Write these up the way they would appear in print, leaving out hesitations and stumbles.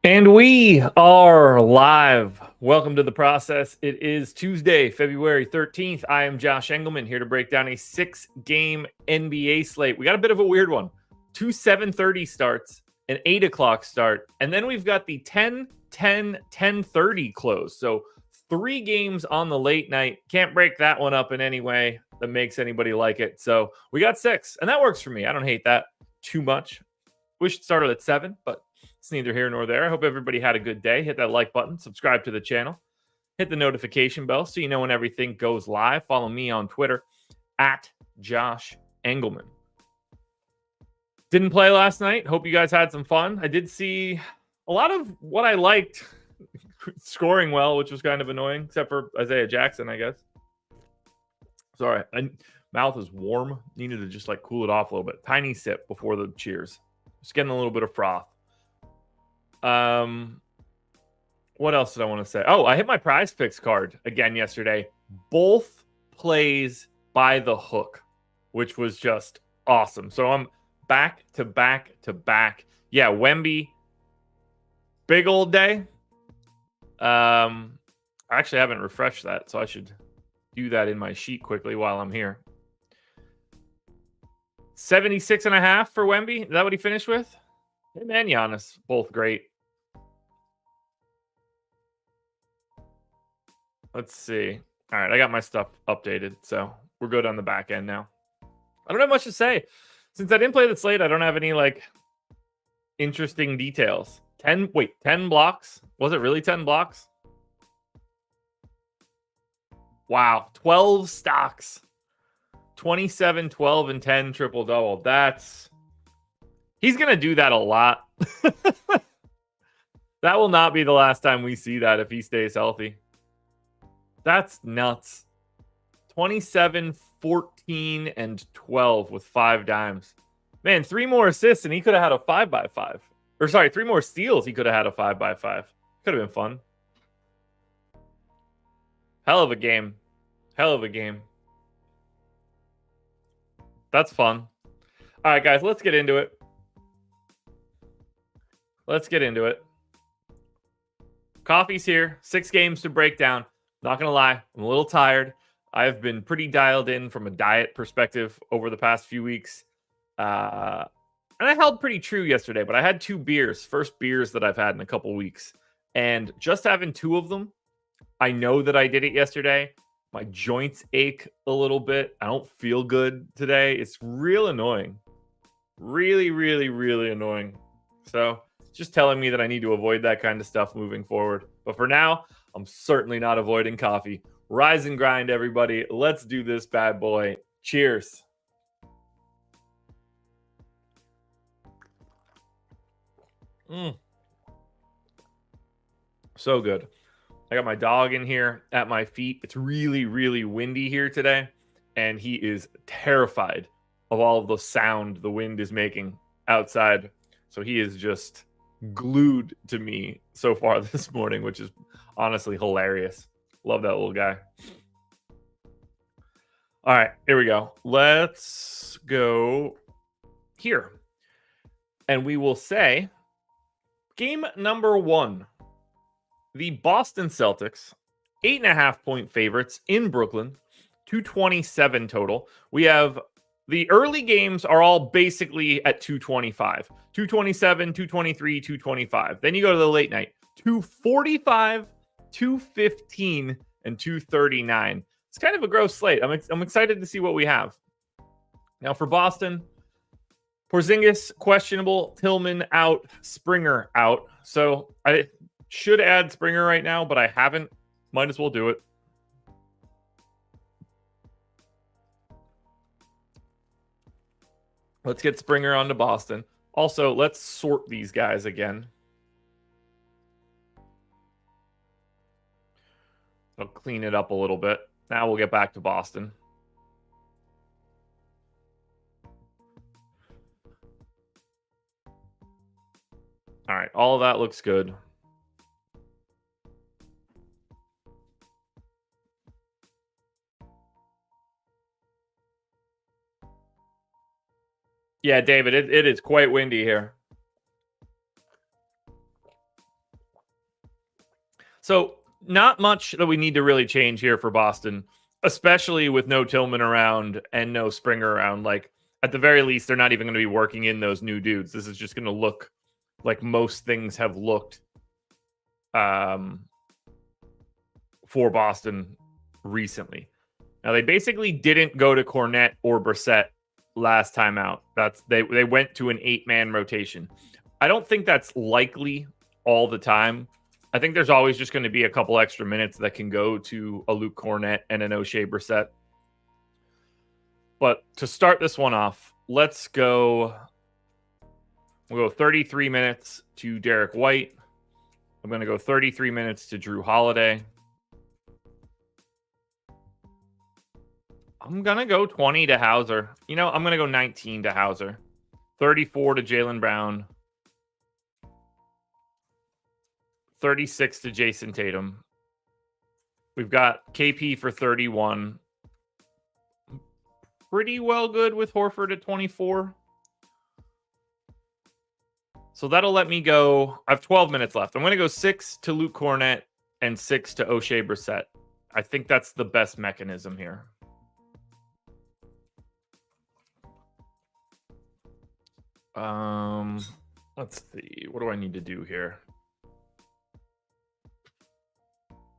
And we are live. Welcome to the process. It is Tuesday, February 13th. I am Josh Engleman here to break down a 6-game NBA slate. We got a bit of a weird one. 2 7:30 starts, an 8 o'clock start, and then we've got the 10, 10, 10:30 close. So 3 games on the late night. Can't break that one up in any way that makes anybody like it. So we got 6, and that works for me. I don't hate that too much. Wish it started at 7, but it's neither here nor there. I hope everybody had a good day. Hit that like button, subscribe to the channel, hit the notification bell so you know when everything goes live. Follow me on Twitter at Josh Engleman. Didn't play last night. Hope you guys had some fun. I did see a lot of what I liked scoring well, which was kind of annoying, except for Isaiah Jackson, I guess. Sorry, my mouth is warm. Needed to just cool it off a little bit. Tiny sip before the cheers. Just getting a little bit of froth. What else did I want to say? Oh, I hit my prize picks card again yesterday. Both plays by the hook, which was just awesome. So I'm back to back to back. Yeah, Wemby, big old day. I actually haven't refreshed that, so I should do that in my sheet quickly while I'm here. 76.5 for Wemby. Is that what he finished with? Him and Giannis, both great. Let's see. All right, I got my stuff updated, so we're good on the back end now. I don't have much to say. Since I didn't play the slate, I don't have any, interesting details. 10 blocks? Was it really 10 blocks? Wow, 12 stocks. 27, 12, and 10 triple-double. He's going to do that a lot. That will not be the last time we see that if he stays healthy. That's nuts. 27, 14, and 12 with 5 dimes. Man, 3 more assists and he could have had a 5x5. Or sorry, 3 more steals, he could have had a 5x5. Could have been fun. Hell of a game. Hell of a game. That's fun. All right, guys, let's get into it. Let's get into it. Coffee's here. 6 games to break down. Not going to lie, I'm a little tired. I've been pretty dialed in from a diet perspective over the past few weeks. And I held pretty true yesterday, but I had 2 beers. First beers that I've had in a couple weeks. And just having 2 of them, I know that I did it yesterday. My joints ache a little bit. I don't feel good today. It's real annoying. Really, really, really annoying. So just telling me that I need to avoid that kind of stuff moving forward. But for now, I'm certainly not avoiding coffee. Rise and grind, everybody. Let's do this bad boy. Cheers. So good. I got my dog in here at my feet. It's really, really windy here today. And he is terrified of all of the sound the wind is making outside. So he is just glued to me so far this morning, which is honestly hilarious. Love that little guy. All right, here we go. Let's go here. And we will say game number 1. The Boston Celtics, 8.5-point favorites in Brooklyn, 227 total. We have the early games are all basically at 225, 227, 223, 225. Then you go to the late night, 245, 215, and 239. It's kind of a gross slate. I'm excited to see what we have. Now for Boston, Porzingis questionable, Tillman out, Springer out. So I should add Springer right now, but I haven't. Might as well do it. Let's get Springer onto Boston. Also, let's sort these guys again. I'll clean it up a little bit. Now we'll get back to Boston. All right, all of that looks good. Yeah, David, it is quite windy here. So not much that we need to really change here for Boston, especially with no Tillman around and no Springer around. Like, at the very least, they're not even going to be working in those new dudes. This is just going to look like most things have looked for Boston recently. Now, they basically didn't go to Cornette or Brissett last time out. They went to an 8-man rotation. I don't think that's likely all the time. I think there's always just going to be a couple extra minutes that can go to a Luke Cornette and an O'Shea Brissett. But to start this one off, we'll go 33 minutes to Derek White. I'm going to go 33 minutes to Drew Holiday. I'm going to go 20 to Hauser. I'm going to go 19 to Hauser. 34 to Jaylen Brown. 36 to Jason Tatum. We've got KP for 31. Pretty well good with Horford at 24. So that'll let me go. I have 12 minutes left. I'm going to go 6 to Luke Cornette and 6 to O'Shea Brissett. I think that's the best mechanism here. Let's see. What do I need to do here?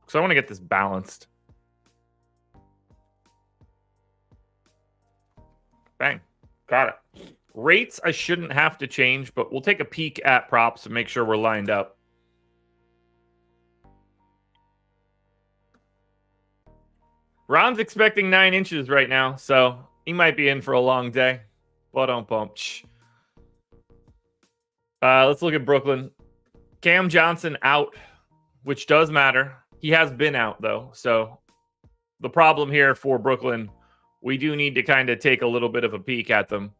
Because I want to get this balanced. Bang. Got it. Rates I shouldn't have to change, but we'll take a peek at props and make sure we're lined up. Ron's expecting 9 inches right now, so he might be in for a long day. Bump. Let's look at Brooklyn. Cam Johnson out, which does matter. He has been out, though. So the problem here for Brooklyn, we do need to kind of take a little bit of a peek at them.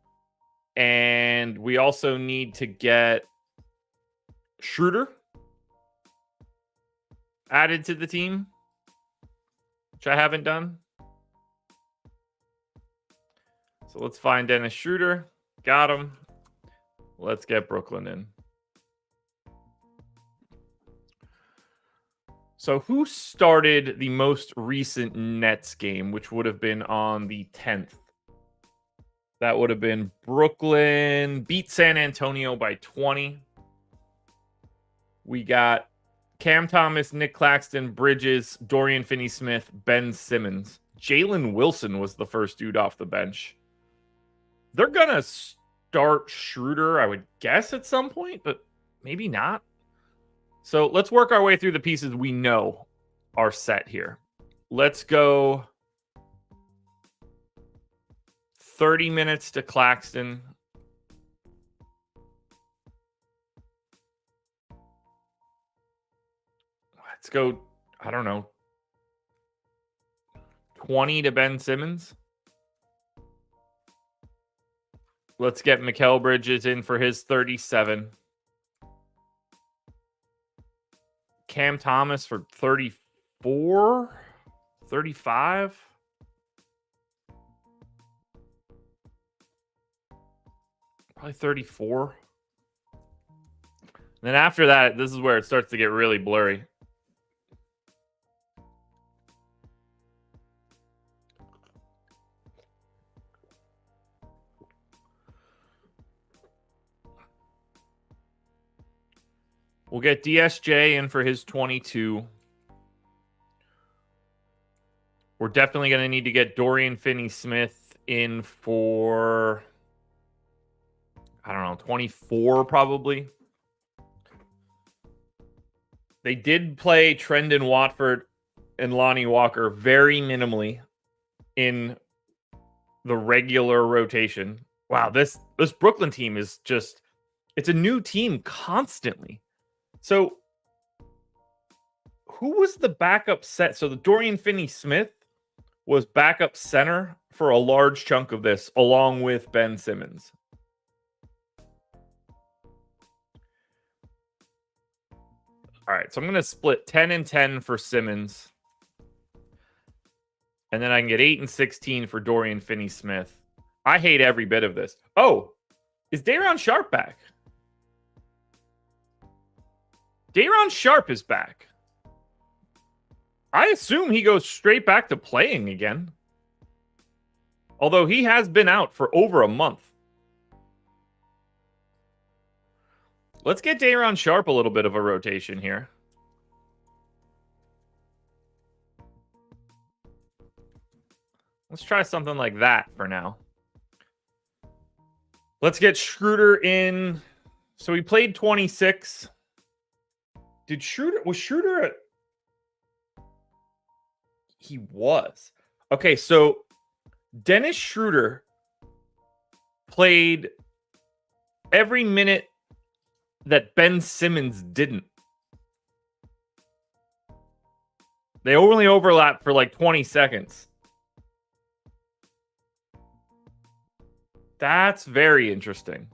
And we also need to get Schroeder added to the team, which I haven't done. So let's find Dennis Schroeder. Got him. Let's get Brooklyn in. So who started the most recent Nets game, which would have been on the 10th? That would have been Brooklyn beat San Antonio by 20. We got Cam Thomas, Nick Claxton, Bridges, Dorian Finney-Smith, Ben Simmons. Jalen Wilson was the first dude off the bench. They're going to start Schroeder, I would guess, at some point, but maybe not. So let's work our way through the pieces we know are set here. Let's go 30 minutes to Claxton. Let's go, 20 to Ben Simmons. Let's get Mikal Bridges in for his 37. Cam Thomas for 34, 35. Probably 34. Then after that, this is where it starts to get really blurry. We'll get DSJ in for his 22. We're definitely going to need to get Dorian Finney-Smith in for, 24 probably. They did play Trendon Watford and Lonnie Walker very minimally in the regular rotation. Wow, this Brooklyn team is just, it's a new team constantly. So who was the backup set? So the Dorian Finney-Smith was backup center for a large chunk of this, along with Ben Simmons. All right, so I'm going to split 10 and 10 for Simmons. And then I can get 8 and 16 for Dorian Finney-Smith. I hate every bit of this. Oh, is Day'Ron Sharpe back? Day'Ron Sharpe is back. I assume he goes straight back to playing again. Although he has been out for over a month. Let's get Day'Ron Sharpe a little bit of a rotation here. Let's try something like that for now. Let's get Schroeder in. So he played 26. Was Schroeder at... He was. Okay, so Dennis Schroeder played every minute that Ben Simmons didn't. They only overlapped for like 20 seconds. That's very interesting.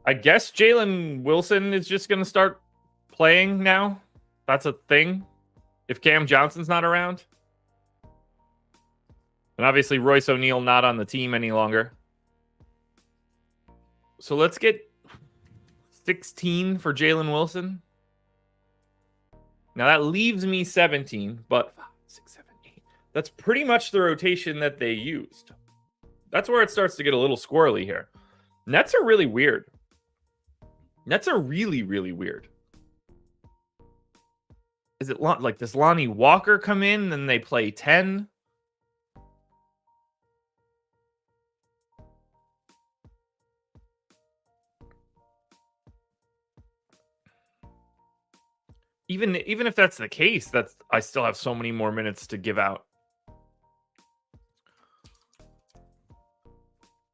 I guess Jalen Wilson is just going to start playing now. That's a thing. If Cam Johnson's not around. And obviously Royce O'Neal not on the team any longer. So let's get 16 for Jalen Wilson. Now that leaves me 17, but 6, 7, 8. That's pretty much the rotation that they used. That's where it starts to get a little squirrely here. Nets are really weird. Nets are really, really weird. Is it like, does Lonnie Walker come in and they play 10? Even if that's the case, I still have so many more minutes to give out.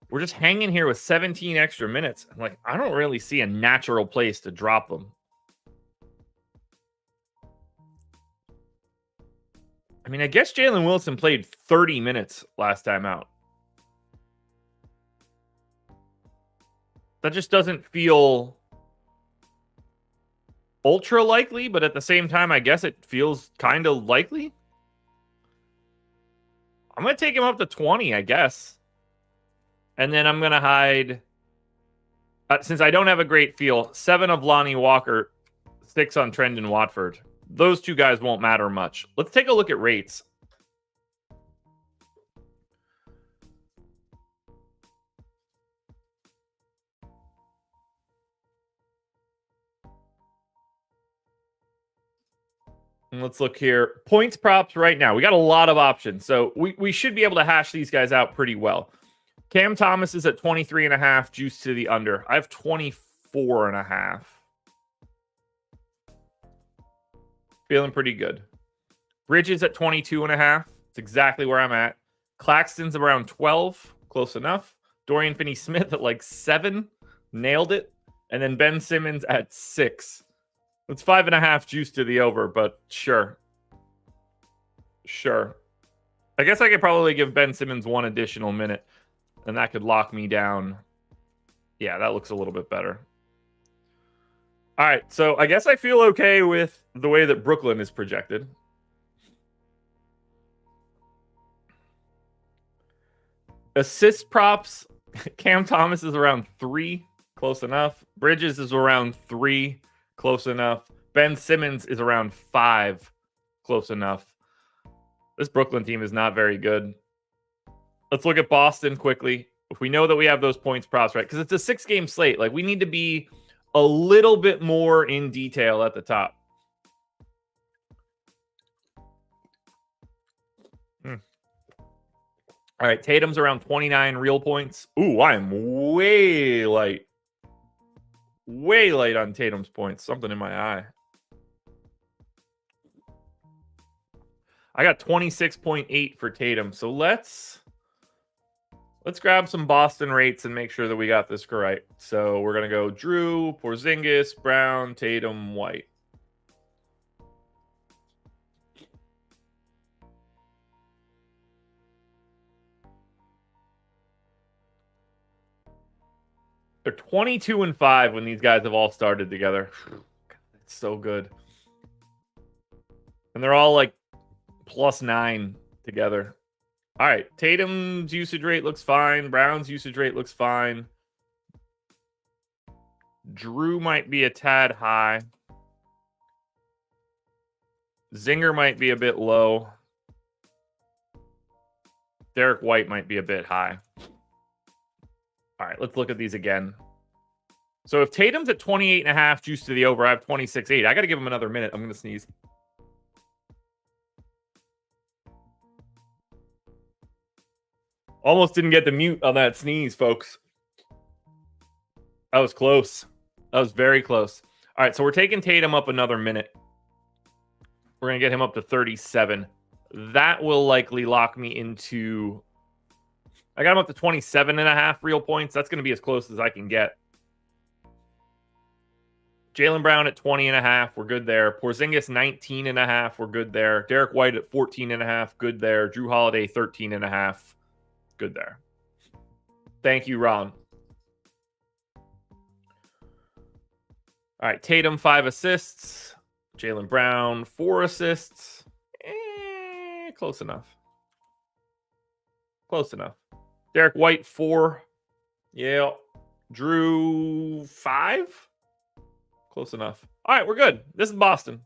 We're just hanging here with 17 extra minutes. Like, I don't really see a natural place to drop them. I mean, I guess Jalen Wilson played 30 minutes last time out. That just doesn't feel ultra likely, but at the same time, I guess it feels kind of likely. I'm going to take him up to 20, I guess. And then I'm going to hide, since I don't have a great feel, 7 of Lonnie Walker, 6 on Trendon Watford. Those two guys won't matter much. Let's take a look at rates. And let's look here. Points props right now. We got a lot of options, so we should be able to hash these guys out pretty well. Cam Thomas is at 23.5, juice to the under. I have 24.5. Feeling pretty good. Bridges at 22.5. It's exactly where I'm at. Claxton's around 12. Close enough. Dorian Finney-Smith at like 7. Nailed it. And then Ben Simmons at 6. It's 5.5 juice to the over, but sure. Sure. I guess I could probably give Ben Simmons 1 additional minute, and that could lock me down. Yeah, that looks a little bit better. All right, so I guess I feel okay with the way that Brooklyn is projected. Assist props, Cam Thomas is around 3, close enough. Bridges is around 3, close enough. Ben Simmons is around 5, close enough. This Brooklyn team is not very good. Let's look at Boston quickly. If we know that we have those points props right, because it's a 6-game slate, like we need to be a little bit more in detail at the top. All right, Tatum's around 29 real points. Ooh, I am way light. Way light on Tatum's points. Something in my eye. I got 26.8 for Tatum. So let's grab some Boston rates and make sure that we got this correct. So we're going to go Drew, Porzingis, Brown, Tatum, White. They're 22-5 when these guys have all started together. It's so good. And they're all like +9 together. All right. Tatum's usage rate looks fine. Brown's usage rate looks fine. Drew might be a tad high. Zinger might be a bit low. Derek White might be a bit high. All right, let's look at these again. So if Tatum's at 28.5, juice to the over, I have 26.8. I got to give him another minute. I'm going to sneeze. Almost didn't get the mute on that sneeze, folks. That was close. That was very close. All right, so we're taking Tatum up another minute. We're going to get him up to 37. That will likely lock me into... I got him up to 27.5 real points. That's going to be as close as I can get. Jaylen Brown at 20.5. We're good there. Porzingis 19.5. We're good there. Derek White at 14.5. Good there. Drew Holiday 13.5. Good there. Thank you, Ron. All right, Tatum 5 assists. Jaylen Brown 4 assists. Close enough. Close enough. Derek White 4. Yeah. Drew 5. Close enough. All right, we're good. This is Boston.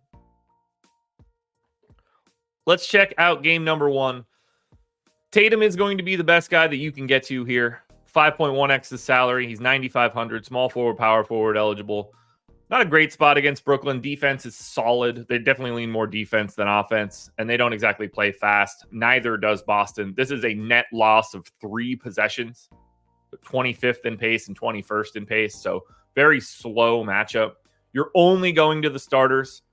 Let's check out game number 1. Tatum is going to be the best guy that you can get to here. 5.1x his salary. He's 9,500. Small forward, power forward eligible. Not a great spot against Brooklyn. Defense is solid. They definitely lean more defense than offense, and they don't exactly play fast. Neither does Boston. This is a net loss of 3 possessions. 25th in pace and 21st in pace. So very slow matchup. You're only going to the starters.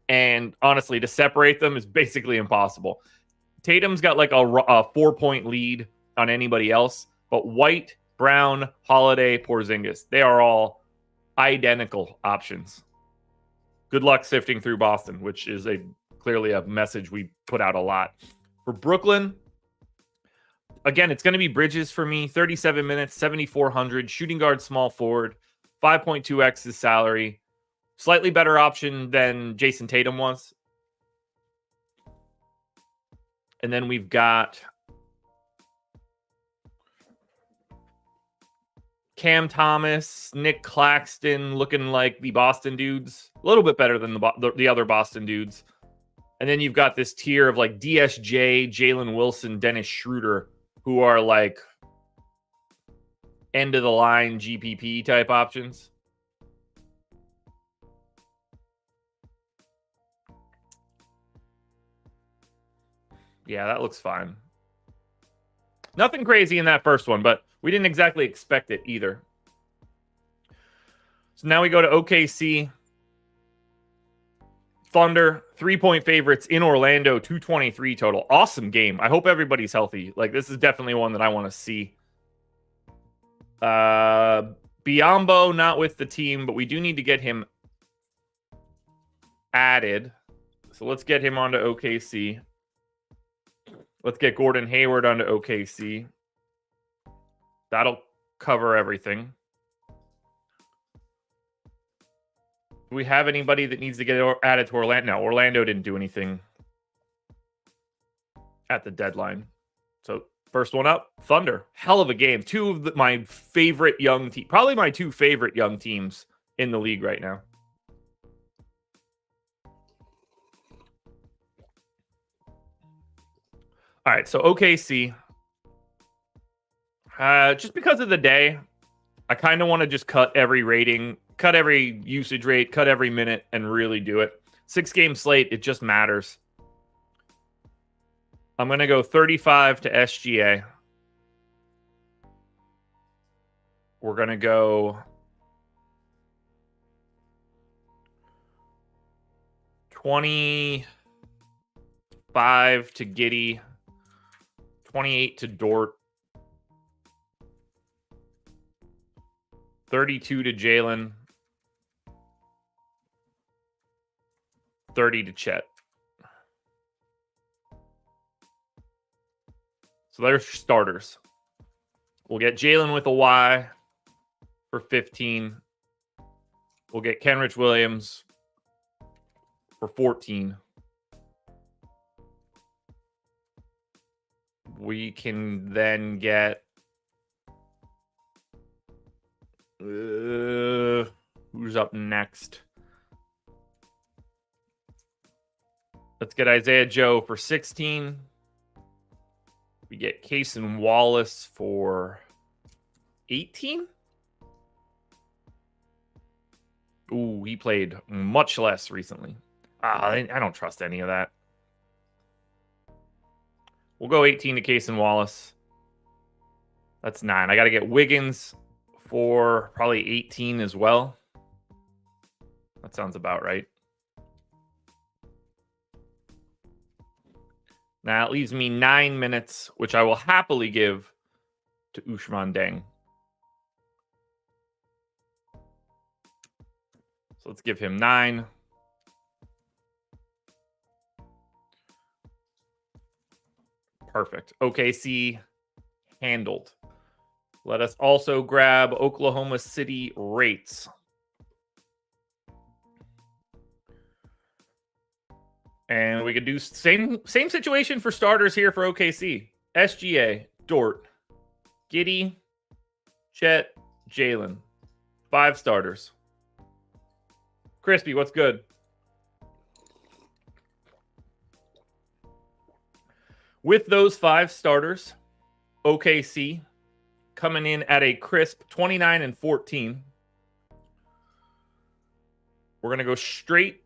And honestly, to separate them is basically impossible. Tatum's got like a 4-point lead on anybody else. But White, Brown, Holiday, Porzingis, they are all identical options. Good luck sifting through Boston, which is clearly a message we put out a lot. For Brooklyn, again, it's going to be Bridges for me. 37 minutes, 7,400. Shooting guard, small forward. 5.2x his salary. Slightly better option than Jason Tatum was. And then we've got Cam Thomas, Nick Claxton looking like the Boston dudes. A little bit better than the other Boston dudes. And then you've got this tier of like DSJ, Jalen Wilson, Dennis Schroeder, who are like end of the line GPP type options. Yeah, that looks fine. Nothing crazy in that first one, but we didn't exactly expect it either. So now we go to OKC. Thunder, 3-point favorites in Orlando, 223 total. Awesome game. I hope everybody's healthy. Like, this is definitely one that I want to see. Biyombo not with the team, but we do need to get him added. So let's get him onto OKC. Let's get Gordon Hayward onto OKC. That'll cover everything. Do we have anybody that needs to get added to Orlando? No, Orlando didn't do anything at the deadline. So first one up, Thunder. Hell of a game. Two of my favorite young teams. Probably my 2 favorite young teams in the league right now. All right, so OKC. Just because of the day, I kind of want to just cut every rating, cut every usage rate, cut every minute, and really do it. 6-game slate, it just matters. I'm going to go 35 to SGA. We're going to go 25 to Giddey, 28 to Dort, 32 to Jalen, 30 to Chet. So they're starters. We'll get Jalen with a Y for 15. We'll get Kenrich Williams for 14. We can then get Who's up next? Let's get Isaiah Joe for 16. We get Cason Wallace for 18. Ooh, he played much less recently. I don't trust any of that. We'll go 18 to Cason Wallace. That's 9. I got to get Wiggins for probably 18 as well. That sounds about right. Now it leaves me 9 minutes, which I will happily give to Ousmane Deng. So let's give him 9. Perfect. OKC handled. Let us also grab Oklahoma City rates. And we could do same situation for starters here for OKC. SGA, Dort, Giddey, Chet, Jalen. 5 starters. Crispy, what's good? With those 5 starters, OKC coming in at a crisp 29-14. We're going to go straight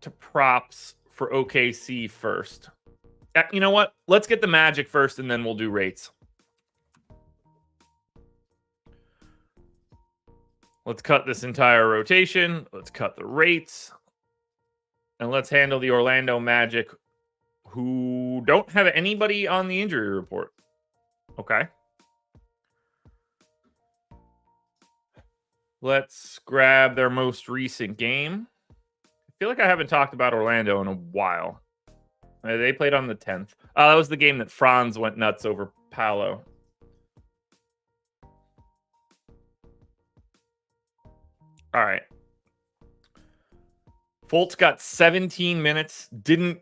to props for OKC first. You know what? Let's get the Magic first, and then we'll do rates. Let's cut this entire rotation. Let's cut the rates. And let's handle the Orlando Magic, who don't have anybody on the injury report. Okay. Let's grab their most recent game. I feel like I haven't talked about Orlando in a while. They played on the 10th. That was the game that Franz went nuts over Paolo. All right. Fultz got 17 minutes. Didn't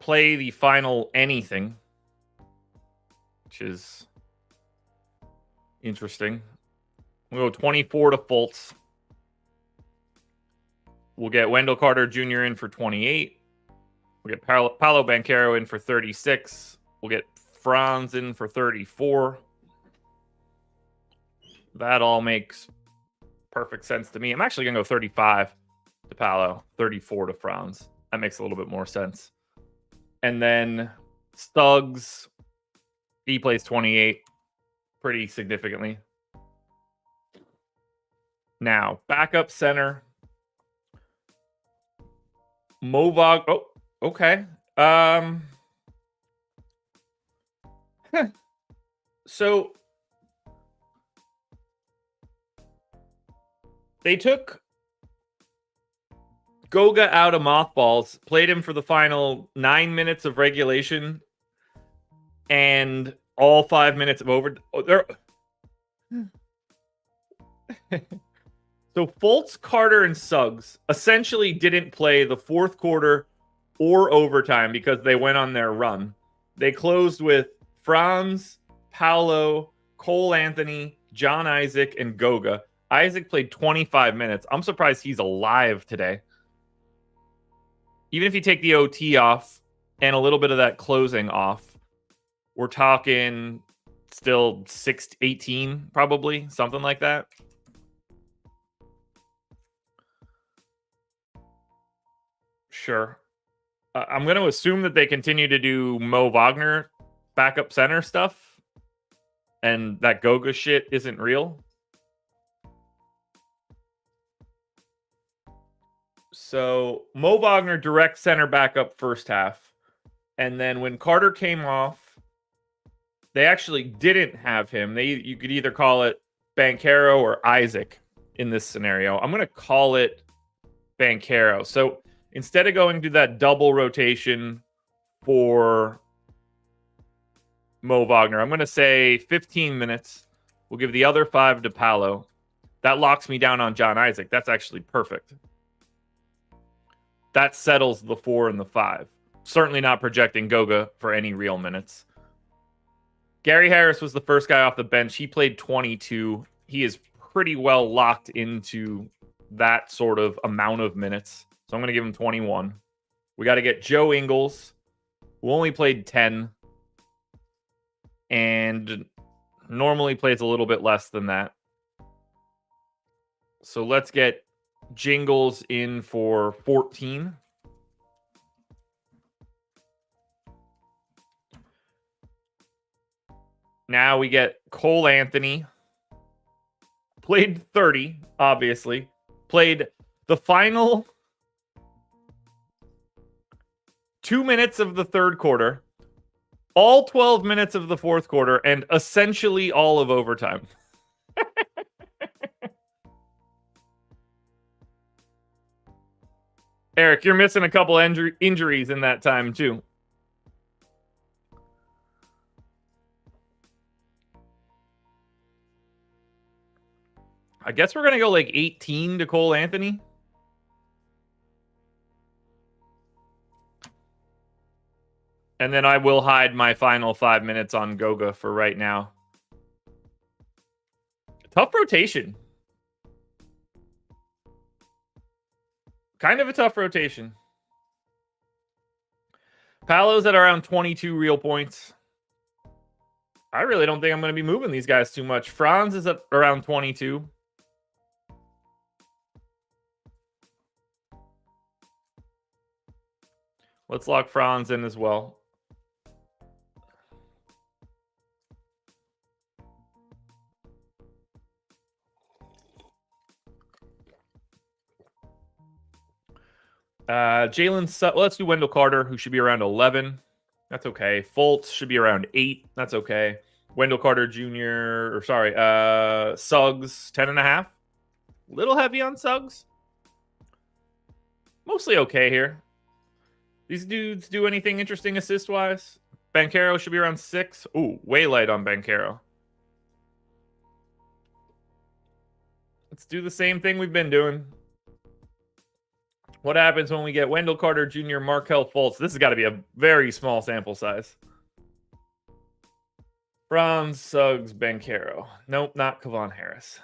play the final anything, which is interesting. We'll go 24 to Fultz. We'll get Wendell Carter Jr. in for 28. We'll get Paolo Banchero in for 36. We'll get Franz in for 34. That all makes perfect sense to me. I'm actually going to go 35 to Paolo, 34 to Franz. That makes a little bit more sense. And then Suggs, he plays 28 pretty significantly. Now, backup center. Movog. Oh, okay. So they took Goga out of mothballs, played him for the final 9 minutes of regulation, and all 5 minutes of over. So Fultz, Carter, and Suggs essentially didn't play the fourth quarter or overtime because they went on their run. They closed with Franz, Paolo, Cole Anthony, John Isaac, and Goga. Isaac played 25 minutes. I'm surprised he's alive today. Even if you take the OT off and a little bit of that closing off, we're talking still 18, probably, something like that. Sure. I'm going to assume that they continue to do Mo Wagner backup center stuff and that Goga shit isn't real. So Mo Wagner direct center backup first half. And then when Carter came off, they actually didn't have him. You could either call it Banchero or Isaac in this scenario. I'm going to call it Banchero. So instead of going to that double rotation for Mo Wagner, I'm going to say 15 minutes. We'll give the other 5 to Paolo. That locks me down on John Isaac. That's actually perfect. That settles the 4 and the 5. Certainly not projecting Goga for any real minutes. Gary Harris was the first guy off the bench. He played 22. He is pretty well locked into that sort of amount of minutes. So I'm going to give him 21. We got to get Joe Ingles, who only played 10 and normally plays a little bit less than that. So let's get Jingles in for 14. Now we get Cole Anthony. Played 30, obviously. Played the final 2 minutes of the third quarter, all 12 minutes of the fourth quarter, and essentially all of overtime. Eric, you're missing a couple injuries in that time, too. I guess we're going to go like 18 to Cole Anthony. And then I will hide my final 5 minutes on Goga for right now. Tough rotation. Kind of a tough rotation. Paolo's at around 22 real points. I really don't think I'm going to be moving these guys too much. Franz is at around 22. Let's lock Franz in as well. Let's do Wendell Carter, who should be around 11. That's okay. Fultz should be around 8. That's okay. Wendell Carter Jr. Suggs, 10.5. Little heavy on Suggs. Mostly okay here. These dudes do anything interesting assist-wise? Banchero should be around 6. Ooh, way light on Banchero. Let's do the same thing we've been doing. What happens when we get Wendell Carter Jr., Markelle Fultz? This has got to be a very small sample size. Franz, Suggs, Banchero. Nope, not Kevon Harris.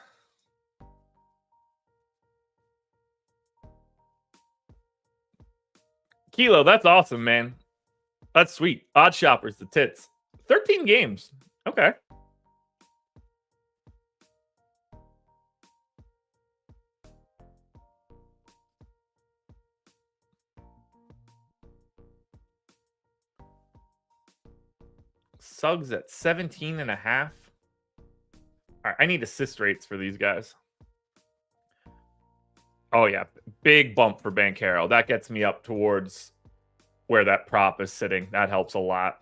Kilo, that's awesome, man. That's sweet. Odd Shoppers, the tits. 13 games. Okay. Suggs at 17.5. All right, I need assist rates for these guys. Oh, yeah. Big bump for Banchero. That gets me up towards where that prop is sitting. That helps a lot.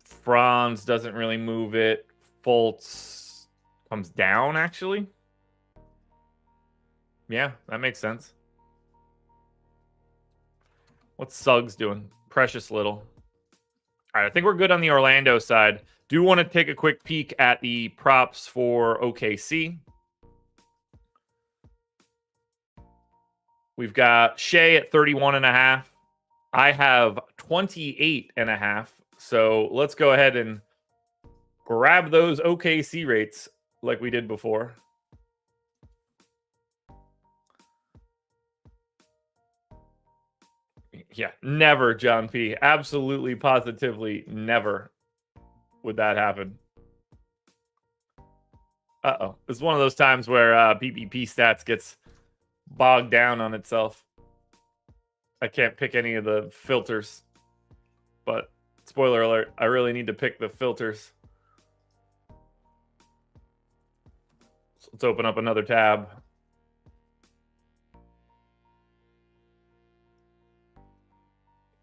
Franz doesn't really move it. Fultz comes down, actually. Yeah, that makes sense. What's Suggs doing? Precious little. All right, I think we're good on the Orlando side. Do want to take a quick peek at the props for OKC. We've got Shea at 31.5. I have 28.5. So let's go ahead and grab those OKC rates like we did before. Yeah, never, John P. Absolutely, positively, never would that happen. Uh-oh. It's one of those times where PPP stats gets bogged down on itself. I can't pick any of the filters. But, spoiler alert, I really need to pick the filters. So let's open up another tab.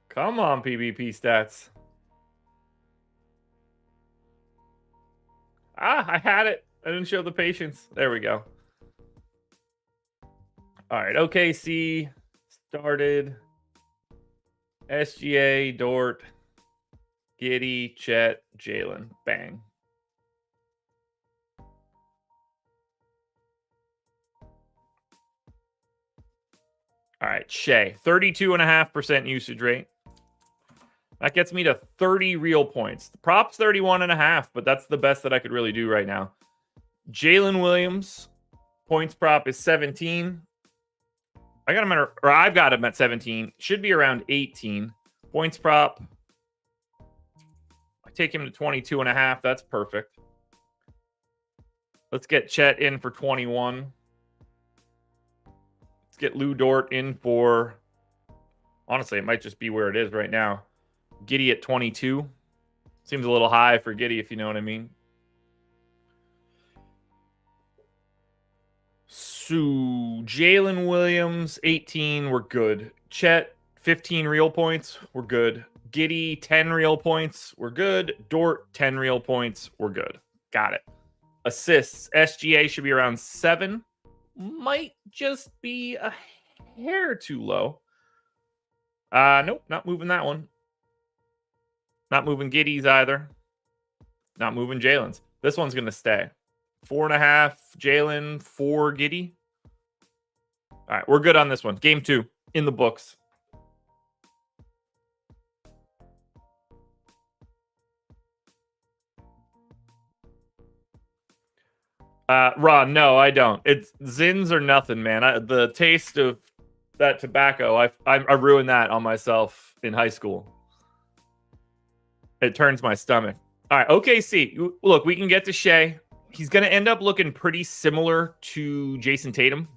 Come on, PvP stats. Ah, I had it. I didn't show the patience. There we go. All right, OKC started. SGA, Dort, Giddey, Chet, Jalen. Bang. All right, Shea, 32.5% usage rate. That gets me to 30 real points. The prop's 31.5, but that's the best that I could really do right now. Jalen Williams, points prop is 17. I've got him at 17. Should be around 18. Points prop, I take him to 22.5. That's perfect. Let's get Chet in for 21. Let's get Lou Dort in for, honestly, it might just be where it is right now. Giddey at 22. Seems a little high for Giddey, if you know what I mean. So, Jalen Williams, 18, we're good. Chet, 15 real points, we're good. Giddey, 10 real points, we're good. Dort, 10 real points, we're good. Got it. Assists, SGA should be around 7. Might just be a hair too low. Nope, not moving that one. Not moving Giddey's either. Not moving Jalen's. This one's going to stay. 4.5 Jalen, 4 Giddey. All right, we're good on this one. Game 2 in the books. Ron, no, I don't. It's Zins or nothing, man. The taste of that tobacco, I ruined that on myself in high school. It turns my stomach. All right, OKC. Look, we can get to Shea. He's going to end up looking pretty similar to Jason Tatum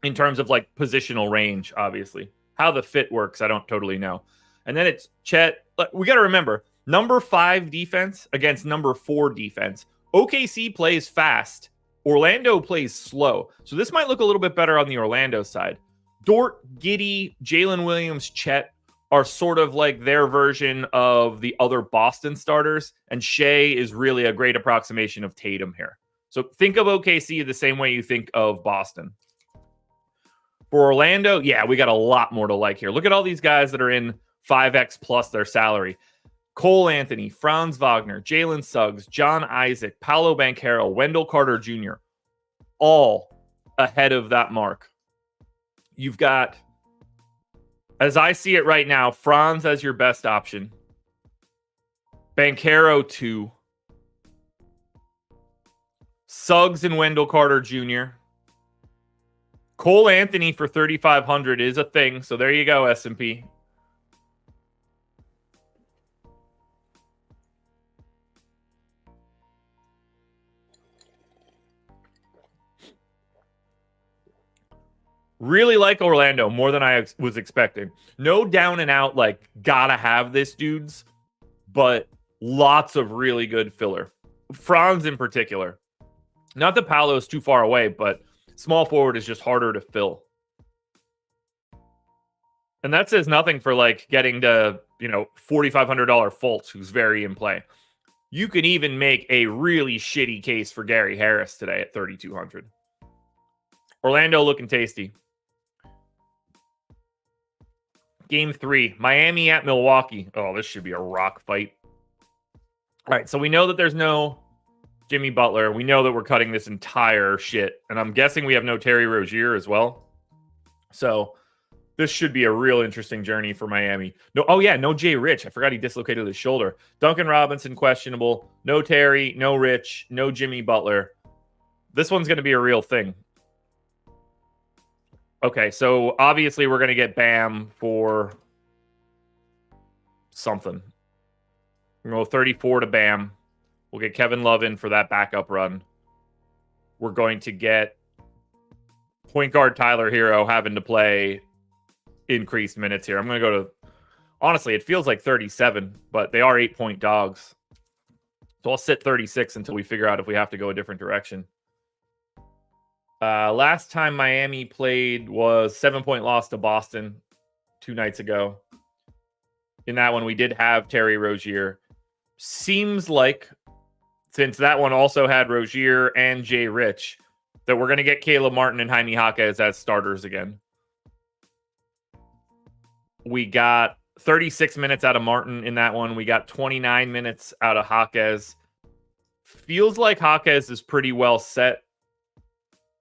in terms of like positional range, obviously. How the fit works, I don't totally know. And then it's Chet. We got to remember, number 5 defense against number 4 defense. OKC plays fast. Orlando plays slow. So this might look a little bit better on the Orlando side. Dort, Giddey, Jalen Williams, Chet are sort of like their version of the other Boston starters. And Shea is really a great approximation of Tatum here. So think of OKC the same way you think of Boston. For Orlando, yeah, we got a lot more to like here. Look at all these guys that are in 5X plus their salary. Cole Anthony, Franz Wagner, Jalen Suggs, John Isaac, Paolo Banchero, Wendell Carter Jr., all ahead of that mark. You've got, as I see it right now, Franz as your best option. Banchero 2. Suggs and Wendell Carter Jr. Cole Anthony for 3,500 is a thing. So there you go, S&P. Really like Orlando more than I was expecting. No down and out, like, gotta have this dudes, but lots of really good filler. Franz in particular. Not that Paolo's too far away, but small forward is just harder to fill. And that says nothing for, like, getting to, $4,500 Fultz, who's very in play. You can even make a really shitty case for Gary Harris today at 3,200. Orlando looking tasty. Game 3, Miami at Milwaukee. Oh, this should be a rock fight. All right, so we know that there's no Jimmy Butler. We know that we're cutting this entire shit. And I'm guessing we have no Terry Rozier as well. So this should be a real interesting journey for Miami. No Jay Rich. I forgot he dislocated his shoulder. Duncan Robinson, questionable. No Terry, no Rich, no Jimmy Butler. This one's going to be a real thing. Okay, so obviously we're going to get Bam for something. We're going to go 34 to Bam. We'll get Kevin Love in for that backup run. We're going to get point guard Tyler Hero having to play increased minutes here. I'm going to go to, honestly, it feels like 37, but they are 8-point dogs. So I'll sit 36 until we figure out if we have to go a different direction. Last time Miami played was 7-point loss to Boston 2 nights ago. In that one, we did have Terry Rozier. Seems like, since that one also had Rozier and Jay Rich, that we're going to get Caleb Martin and Jaime Jaquez as starters again. We got 36 minutes out of Martin in that one. We got 29 minutes out of Jaquez. Feels like Jaquez is pretty well set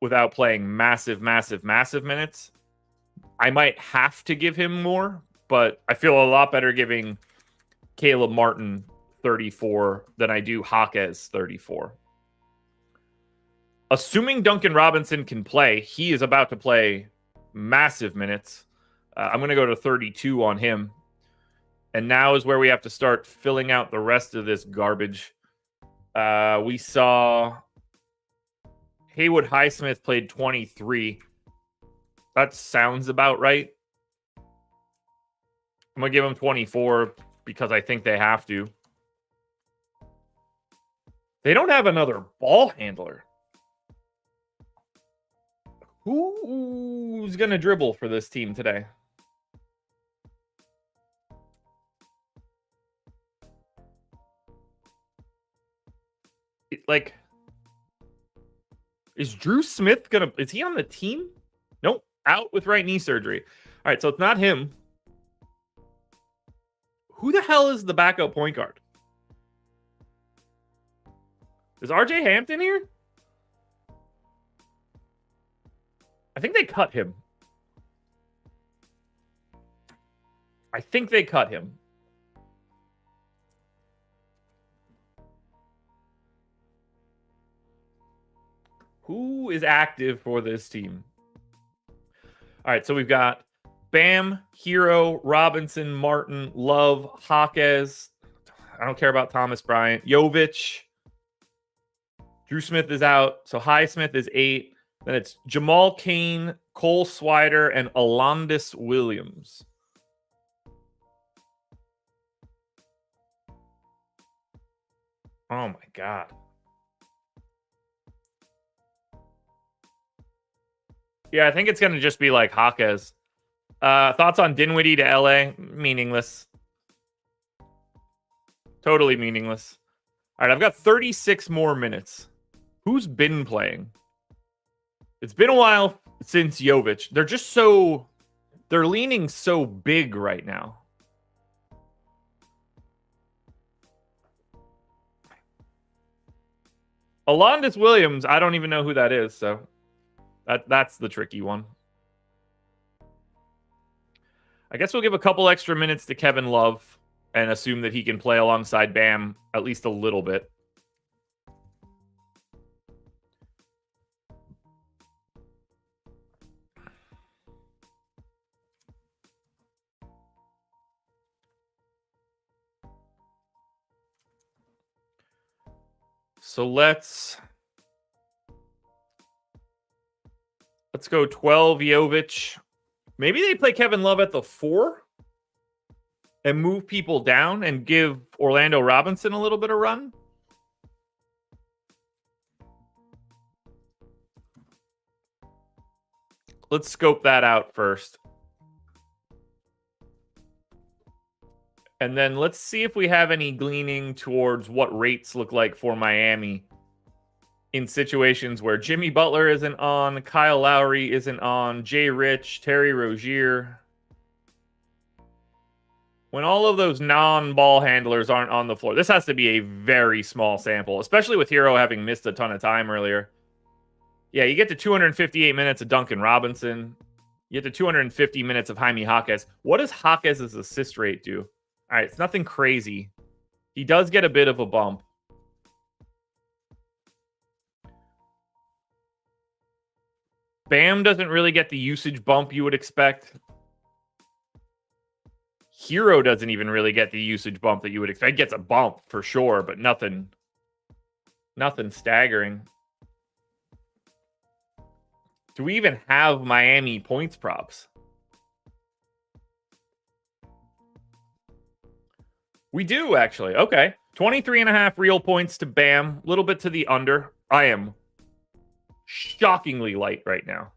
without playing massive minutes. I might have to give him more, but I feel a lot better giving Caleb Martin 34 than I do Jaquez 34. Assuming Duncan Robinson can play, he is about to play massive minutes. I'm going to go to 32 on him. And now is where we have to start filling out the rest of this garbage. We saw Haywood Highsmith played 23. That sounds about right. I'm going to give him 24 because I think they have to. They don't have another ball handler. Who's going to dribble for this team today? Like, is Drew Smith is he on the team? Nope, out with right knee surgery. All right, so it's not him. Who the hell is the backup point guard? Is RJ Hampton here? I think they cut him. Who is active for this team? All right, so we've got Bam, Hero, Robinson, Martin, Love, Hawkes. I don't care about Thomas Bryant. Jovic. Drew Smith is out. So Highsmith is 8. Then it's Jamal Cain, Cole Swider, and Alondis Williams. Oh my God. Yeah, I think it's going to just be like Hawkes. Thoughts on Dinwiddie to LA? Meaningless. Totally meaningless. All right, I've got 36 more minutes. Who's been playing? It's been a while since Jovic. They're leaning so big right now. Alondis Williams, I don't even know who that is, so that's the tricky one. I guess we'll give a couple extra minutes to Kevin Love and assume that he can play alongside Bam at least a little bit. So let's go 12 Jovic. Maybe they play Kevin Love at the 4 and move people down and give Orlando Robinson a little bit of run. Let's scope that out first. And then let's see if we have any gleaning towards what rates look like for Miami in situations where Jimmy Butler isn't on, Kyle Lowry isn't on, Jay Rich, Terry Rozier. When all of those non-ball handlers aren't on the floor, this has to be a very small sample, especially with Hero having missed a ton of time earlier. Yeah, you get to 258 minutes of Duncan Robinson. You get to 250 minutes of Jaime Hawkes. What does Hawkes' assist rate do? All right, it's nothing crazy. He does get a bit of a bump. Bam doesn't really get the usage bump you would expect. Hero doesn't even really get the usage bump that you would expect. He gets a bump for sure, but nothing staggering. Do we even have Miami points props? We do, actually. Okay. 23.5 real points to Bam. A little bit to the under. I am shockingly light right now.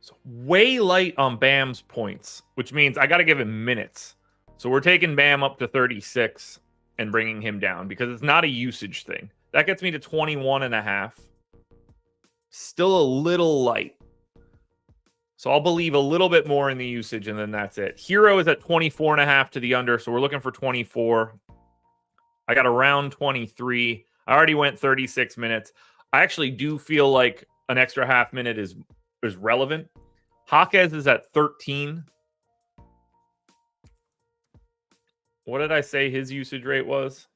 So way light on Bam's points, which means I got to give him minutes. So we're taking Bam up to 36 and bringing him down because it's not a usage thing. That gets me to 21.5. Still a little light. So I'll believe a little bit more in the usage, and then that's it. Hero is at 24.5 to the under, so we're looking for 24. I got around 23. I already went 36 minutes. I actually do feel like an extra half minute is is relevant. Jaquez is at 13. What did I say his usage rate was?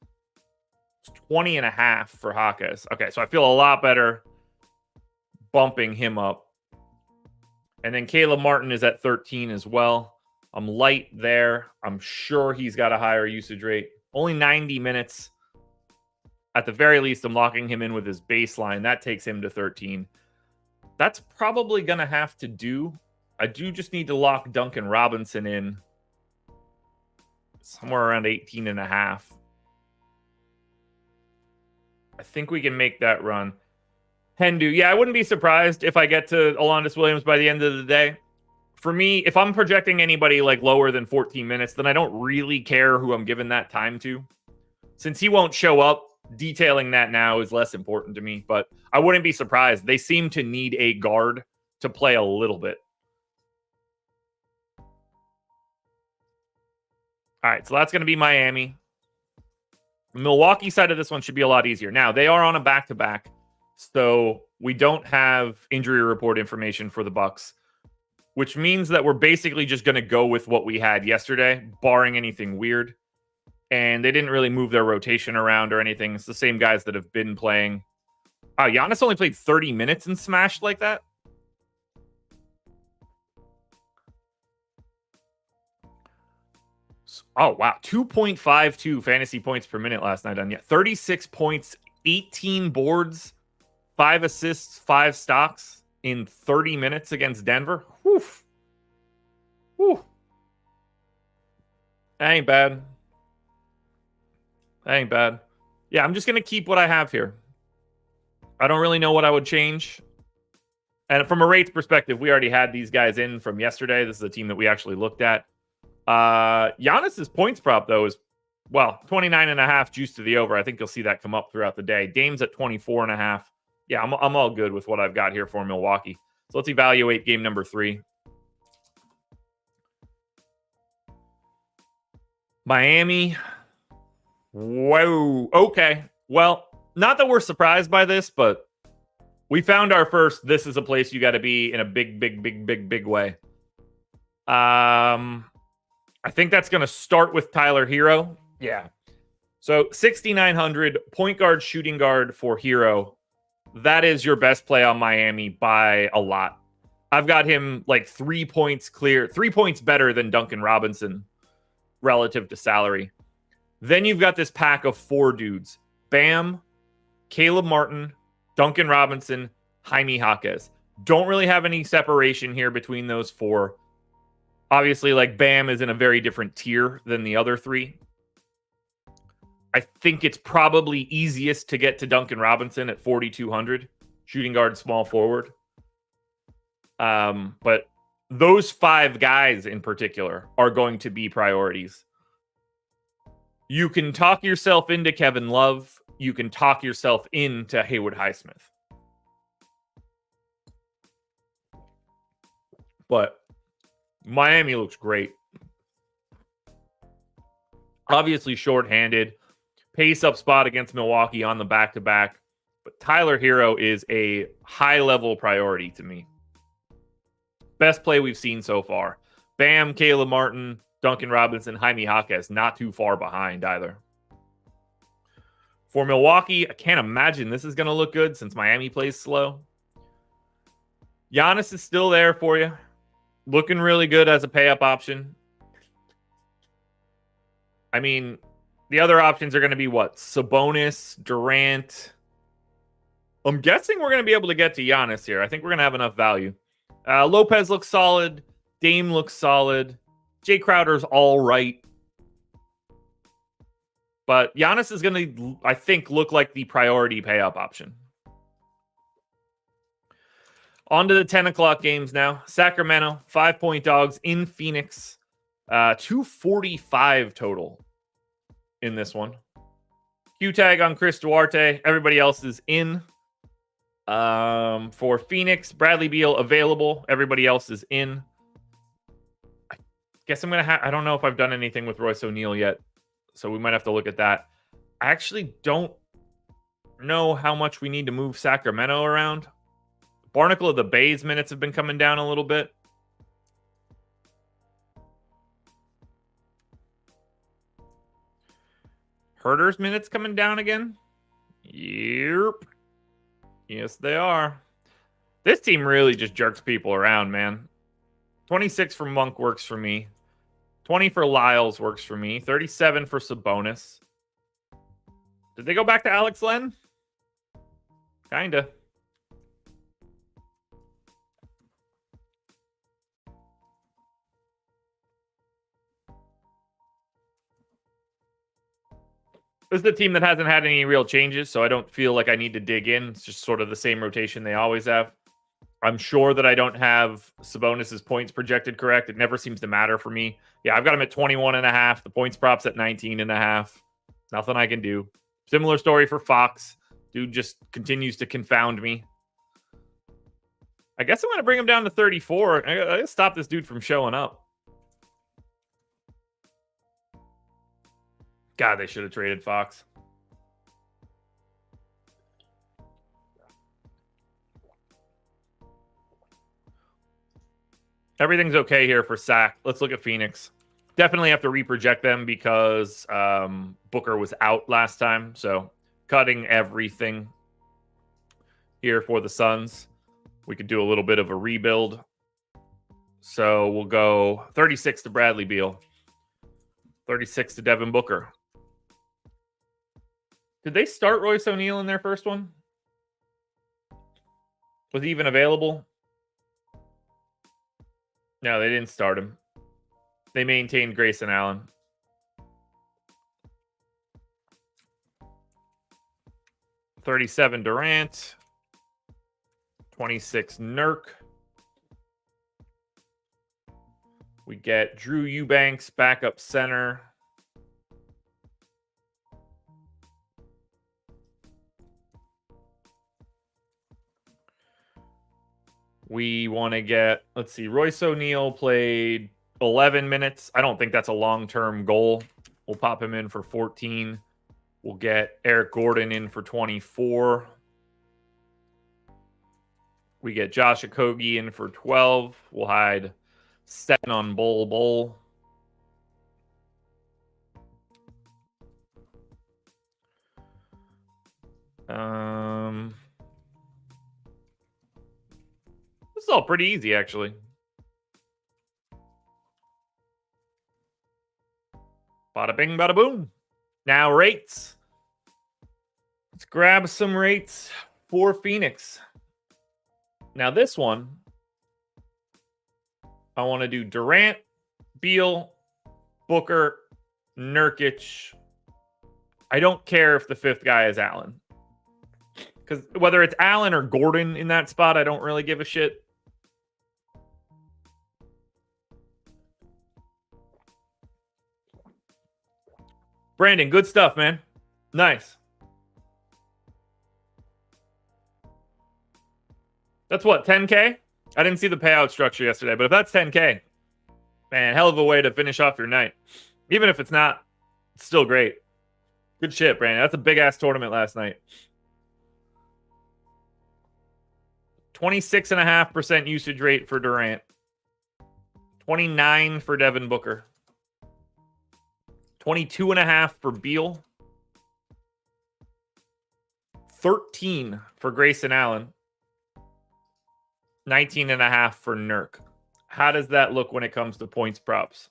It's 20.5 for Jaquez. Okay, so I feel a lot better bumping him up. And then Caleb Martin is at 13 as well. I'm light there. I'm sure he's got a higher usage rate. Only 90 minutes. At the very least, I'm locking him in with his baseline. That takes him to 13. That's probably going to have to do. I do just need to lock Duncan Robinson in somewhere around 18.5. I think we can make that run. Hendu, yeah, I wouldn't be surprised if I get to Alondas Williams by the end of the day. For me, if I'm projecting anybody like lower than 14 minutes, then I don't really care who I'm giving that time to. Since he won't show up, detailing that now is less important to me, but I wouldn't be surprised. They seem to need a guard to play a little bit. All right, so that's going to be Miami. The Milwaukee side of this one should be a lot easier. Now, they are on a back-to-back, so we don't have injury report information for the Bucks, which means that we're basically just going to go with what we had yesterday, barring anything weird. And they didn't really move their rotation around or anything. It's the same guys that have been playing. Giannis only played 30 minutes and smashed like that. Oh, wow. 2.52 fantasy points per minute last night on 36 points, 18 boards, 5 assists, 5 stocks in 30 minutes against Denver. Whew. Whew. That ain't bad. That ain't bad. Yeah, I'm just going to keep what I have here. I don't really know what I would change. And from a rates perspective, we already had these guys in from yesterday. This is a team that we actually looked at. Giannis's points prop, though, is, well, 29.5 juice to the over. I think you'll see that come up throughout the day. Dame's at 24.5. Yeah, I'm all good with what I've got here for Milwaukee. So let's evaluate game number 3. Miami. Whoa. Okay. Well, not that we're surprised by this, but we found our first, this is a place you got to be in a big way. I think that's going to start with Tyler Hero. Yeah. So 6,900 point guard, shooting guard for Hero. That is your best play on Miami by a lot. I've got him like 3 points clear, 3 points better than Duncan Robinson relative to salary. Then you've got this pack of 4 dudes. Bam, Caleb Martin, Duncan Robinson, Jaime Jaquez. Don't really have any separation here between those 4. Obviously, like, Bam is in a very different tier than the other 3. I think it's probably easiest to get to Duncan Robinson at 4,200, shooting guard, small forward. But those 5 guys in particular are going to be priorities. You can talk yourself into Kevin Love. You can talk yourself into Haywood Highsmith. But Miami looks great. Obviously shorthanded. Pace up spot against Milwaukee on the back-to-back. But Tyler Hero is a high-level priority to me. Best play we've seen so far. Bam, Caleb Martin, Duncan Robinson, Jaime Jaquez, not too far behind either. For Milwaukee, I can't imagine this is going to look good since Miami plays slow. Giannis is still there for you. Looking really good as a pay-up option. I mean, the other options are going to be what? Sabonis, Durant. I'm guessing we're going to be able to get to Giannis here. I think we're going to have enough value. Lopez looks solid. Dame looks solid. Jay Crowder's all right. But Giannis is going to, I think, look like the priority pay-up option. On to the 10 o'clock games now. Sacramento, 5-point dogs in Phoenix. 245 total in this one. Q-tag on Chris Duarte. Everybody else is in. For Phoenix, Bradley Beal available. Everybody else is in. I guess I'm going to have... I don't know if I've done anything with Royce O'Neal yet, so we might have to look at that. I actually don't know how much we need to move Sacramento around. Barnacle of the Bay's minutes have been coming down a little bit. Herder's minutes coming down again. Yep. Yes, they are. This team really just jerks people around, man. 26 for Monk works for me. 20 for Lyles works for me. 37 for Sabonis. Did they go back to Alex Len? Kinda. This is the team that hasn't had any real changes, so I don't feel like I need to dig in. It's just sort of the same rotation they always have. I'm sure that I don't have Sabonis' points projected correct. It never seems to matter for me. Yeah, I've got him at 21.5. The points props at 19.5. Nothing I can do. Similar story for Fox. Dude just continues to confound me. I guess I'm going to bring him down to 34. I got to stop this dude from showing up. God, they should have traded Fox. Everything's okay here for Sac. Let's look at Phoenix. Definitely have to reproject them because Booker was out last time. So cutting everything here for the Suns. We could do a little bit of a rebuild. So we'll go 36 to Bradley Beal. 36 to Devin Booker. Did they start Royce O'Neal in their first one? Was he even available? No, they didn't start him. They maintained Grayson Allen. $37 Durant. 26 Nurk. We get Drew Eubanks, backup center. We want to get, let's see, Royce O'Neal played 11 minutes. I don't think that's a long-term goal. We'll pop him in for 14. We'll get Eric Gordon in for 24. We get Josh Okogie in for 12. We'll hide 7 on Bol. This is all pretty easy, actually. Bada bing, bada boom. Now rates. Let's grab some rates for Phoenix. Now this one, I want to do Durant, Beal, Booker, Nurkic. I don't care if the fifth guy is Allen. Because whether it's Allen or Gordon in that spot, I don't really give a shit. Brandon, good stuff, man. Nice. That's what, 10K? I didn't see the payout structure yesterday, but if that's 10K, man, hell of a way to finish off your night. Even if it's not, it's still great. Good shit, Brandon. That's a big-ass tournament last night. 26.5% usage rate for Durant. 29 for Devin Booker. 22.5 for Beal. 13 for Grayson Allen. 19.5 for Nurk. How does that look when it comes to points props?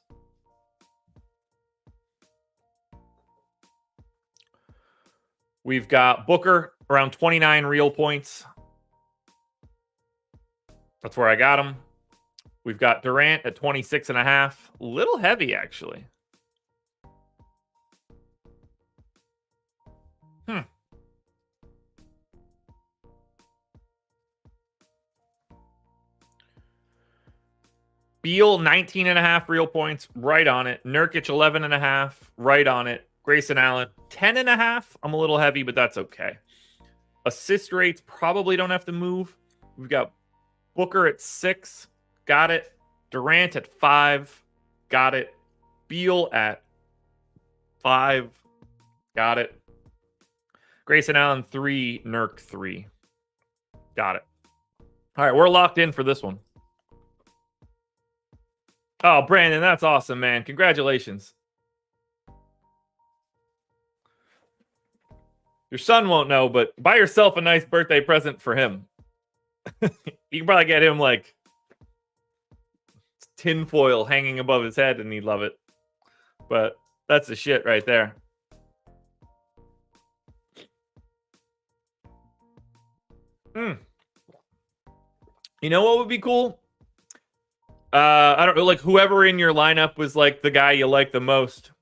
We've got Booker around 29 real points. That's where I got him. We've got Durant at 26.5. A little heavy, actually. Beal, 19.5 real points, right on it. Nurkic, 11.5, right on it. Grayson Allen, 10.5. I'm a little heavy, but that's okay. Assist rates probably don't have to move. We've got Booker at 6, got it. Durant at 5, got it. Beal at 5, got it. Grayson Allen, 3, Nurk, 3. Got it. All right, we're locked in for this one. Oh, Brandon, that's awesome, man. Congratulations. Your son won't know, but buy yourself a nice birthday present for him. You can probably get him like tinfoil hanging above his head and he'd love it. But that's the shit right there. You know what would be cool? I don't know, like whoever in your lineup was like the guy you like the most.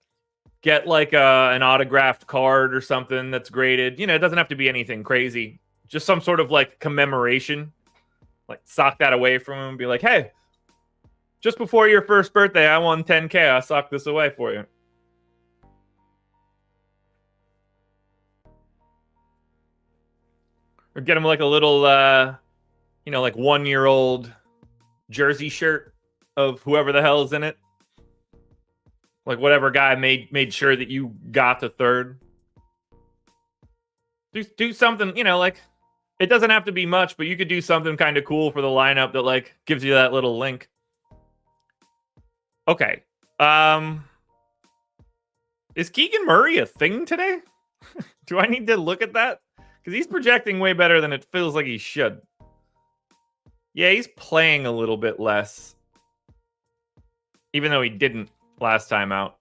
Get like an autographed card or something that's graded. You know, it doesn't have to be anything crazy. Just some sort of like commemoration. Like sock that away from him and be like, hey, just before your first birthday, I won 10K. I socked this away for you. Or get him like a little, like 1-year-old jersey shirt of whoever the hell is in it. Like whatever guy made sure that you got to third. Do something, like it doesn't have to be much, but you could do something kind of cool for the lineup that like gives you that little link. Okay. Is Keegan Murray a thing today? Do I need to look at that? Because he's projecting way better than it feels like he should. Yeah, he's playing a little bit less. Even though he didn't last time out.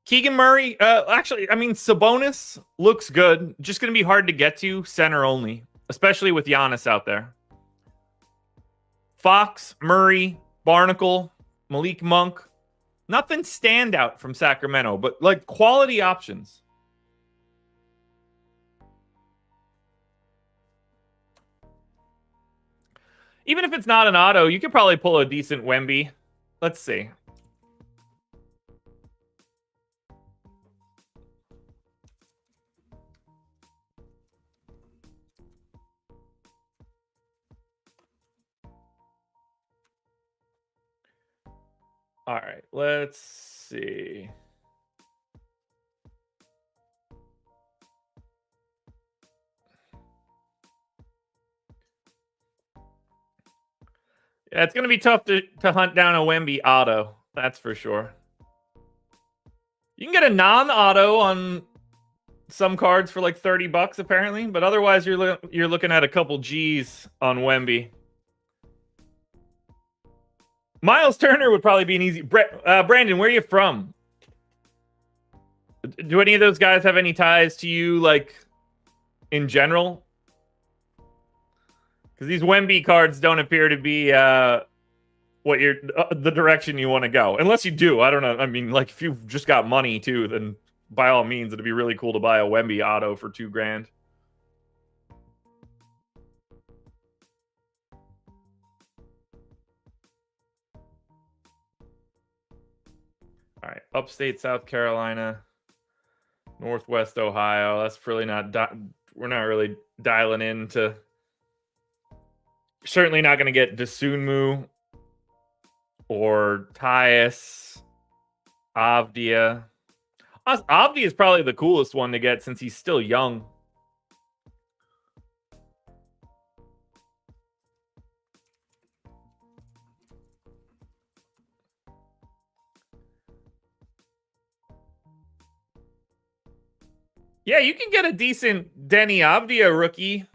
Keegan Murray, actually, I mean, Sabonis looks good. Just going to be hard to get to, center only. Especially with Giannis out there. Fox, Murray, Barnacle, Malik Monk. Nothing standout from Sacramento, but like quality options. Even if it's not an auto, you could probably pull a decent Wemby. Let's see. All right, let's see. Yeah, it's going to be tough to hunt down a Wemby auto. That's for sure. You can get a non-auto on some cards for like $30 apparently, but otherwise you're looking at a couple G's on Wemby. Miles Turner would probably be an easy... Brandon, where are you from? Do any of those guys have any ties to you, like, in general? Because these Wemby cards don't appear to be what you're the direction you want to go. Unless you do. I don't know. I mean, like, if you've just got money, too, then by all means, it'd be really cool to buy a Wemby auto for $2,000. All right, upstate South Carolina, Northwest Ohio. That's really not. We're not really dialing into. Certainly not going to get Desunmu or Tyus, Avdia. Avdia is probably the coolest one to get since he's still young. Yeah, you can get a decent Denny Avdia rookie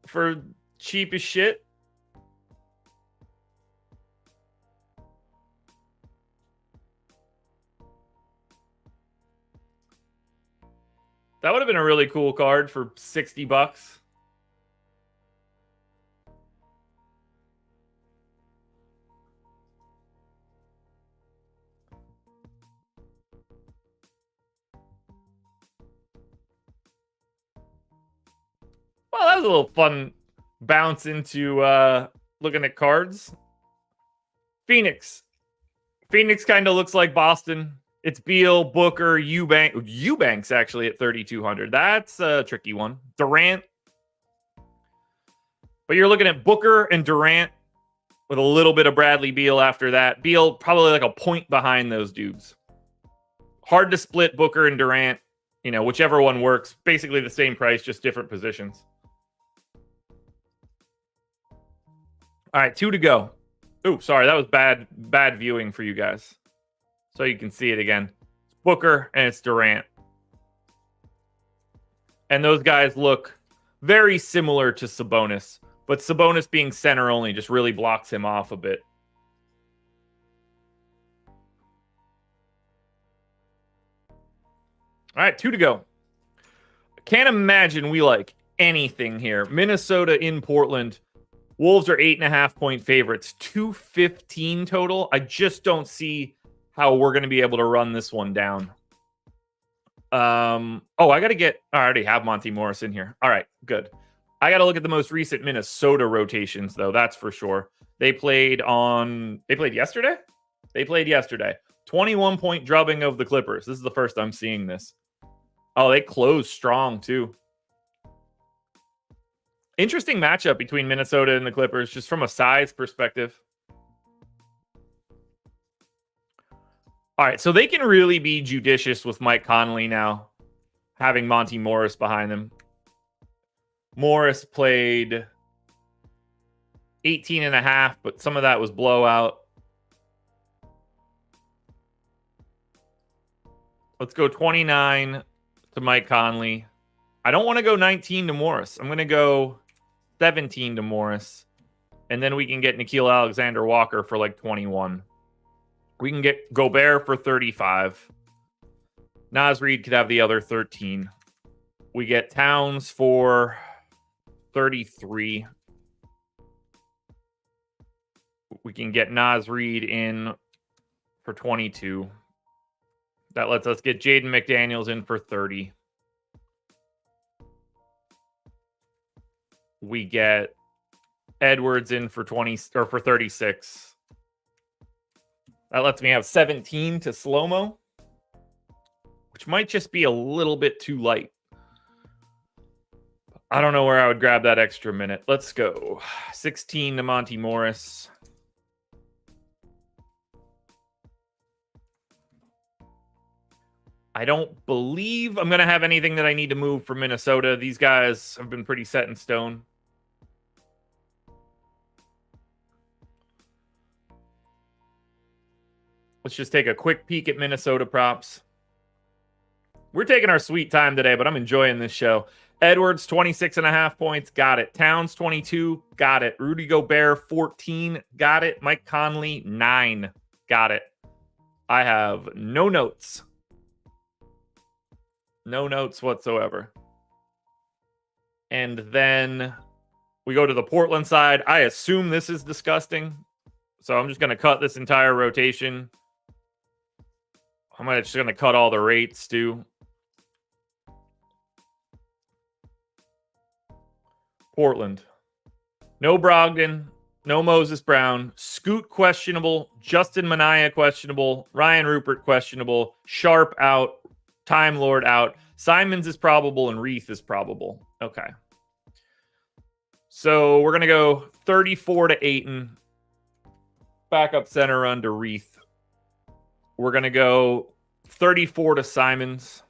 for cheap as shit. That would have been a really cool card for $60. Well, that was a little fun bounce into looking at cards. Phoenix. Phoenix kind of looks like Boston. It's Beal, Booker, Eubanks actually at 3,200. That's a tricky one. Durant. But you're looking at Booker and Durant with a little bit of Bradley Beal after that. Beal probably like a point behind those dudes. Hard to split Booker and Durant. whichever one works. Basically the same price, just different positions. All right, 2 to go. Ooh, sorry, that was bad viewing for you guys. So you can see it again. It's Booker and it's Durant. And those guys look very similar to Sabonis, but Sabonis being center only just really blocks him off a bit. All right, 2 to go. Can't imagine we like anything here. Minnesota in Portland. Wolves are 8.5-point favorites. 215 total. I just don't see how we're going to be able to run this one down. I already have Monty Morris in here. All right, good. I got to look at the most recent Minnesota rotations, though. That's for sure. They played yesterday? They played yesterday. 21-point drubbing of the Clippers. This is the first I'm seeing this. Oh, they closed strong, too. Interesting matchup between Minnesota and the Clippers, just from a size perspective. All right, so they can really be judicious with Mike Conley now, having Monty Morris behind them. Morris played 18.5, but some of that was blowout. Let's go 29 to Mike Conley. I don't want to go 19 to Morris. I'm going to go 17 to Morris. And then we can get Nickeil Alexander-Walker for like 21. We can get Gobert for 35. Naz Reid could have the other 13. We get Towns for 33. We can get Naz Reid in for 22. That lets us get Jaden McDaniels in for 30. We get Edwards in for 20 or for 36. That lets me have 17 to slow-mo, which might just be a little bit too light. I don't know where I would grab that extra minute. Let's go 16 to Monty Morris. I don't believe I'm going to have anything that I need to move for Minnesota. These guys have been pretty set in stone. Let's just take a quick peek at Minnesota props. We're taking our sweet time today, but I'm enjoying this show. Edwards, 26.5 points. Got it. Towns, 22. Got it. Rudy Gobert, 14. Got it. Mike Conley, 9. Got it. I have no notes. No notes whatsoever. And then we go to the Portland side. I assume this is disgusting. So I'm just going to cut this entire rotation. I'm just going to cut all the rates too. Portland. No Brogdon. No Moses Brown. Scoot questionable. Justin Minaya questionable. Ryan Rupert questionable. Sharp out. Time Lord out. Simons is probable and Reith is probable. Okay. So we're going to go 34 to Ayton. Backup center run to Reith. We're going to go 34 to Simons.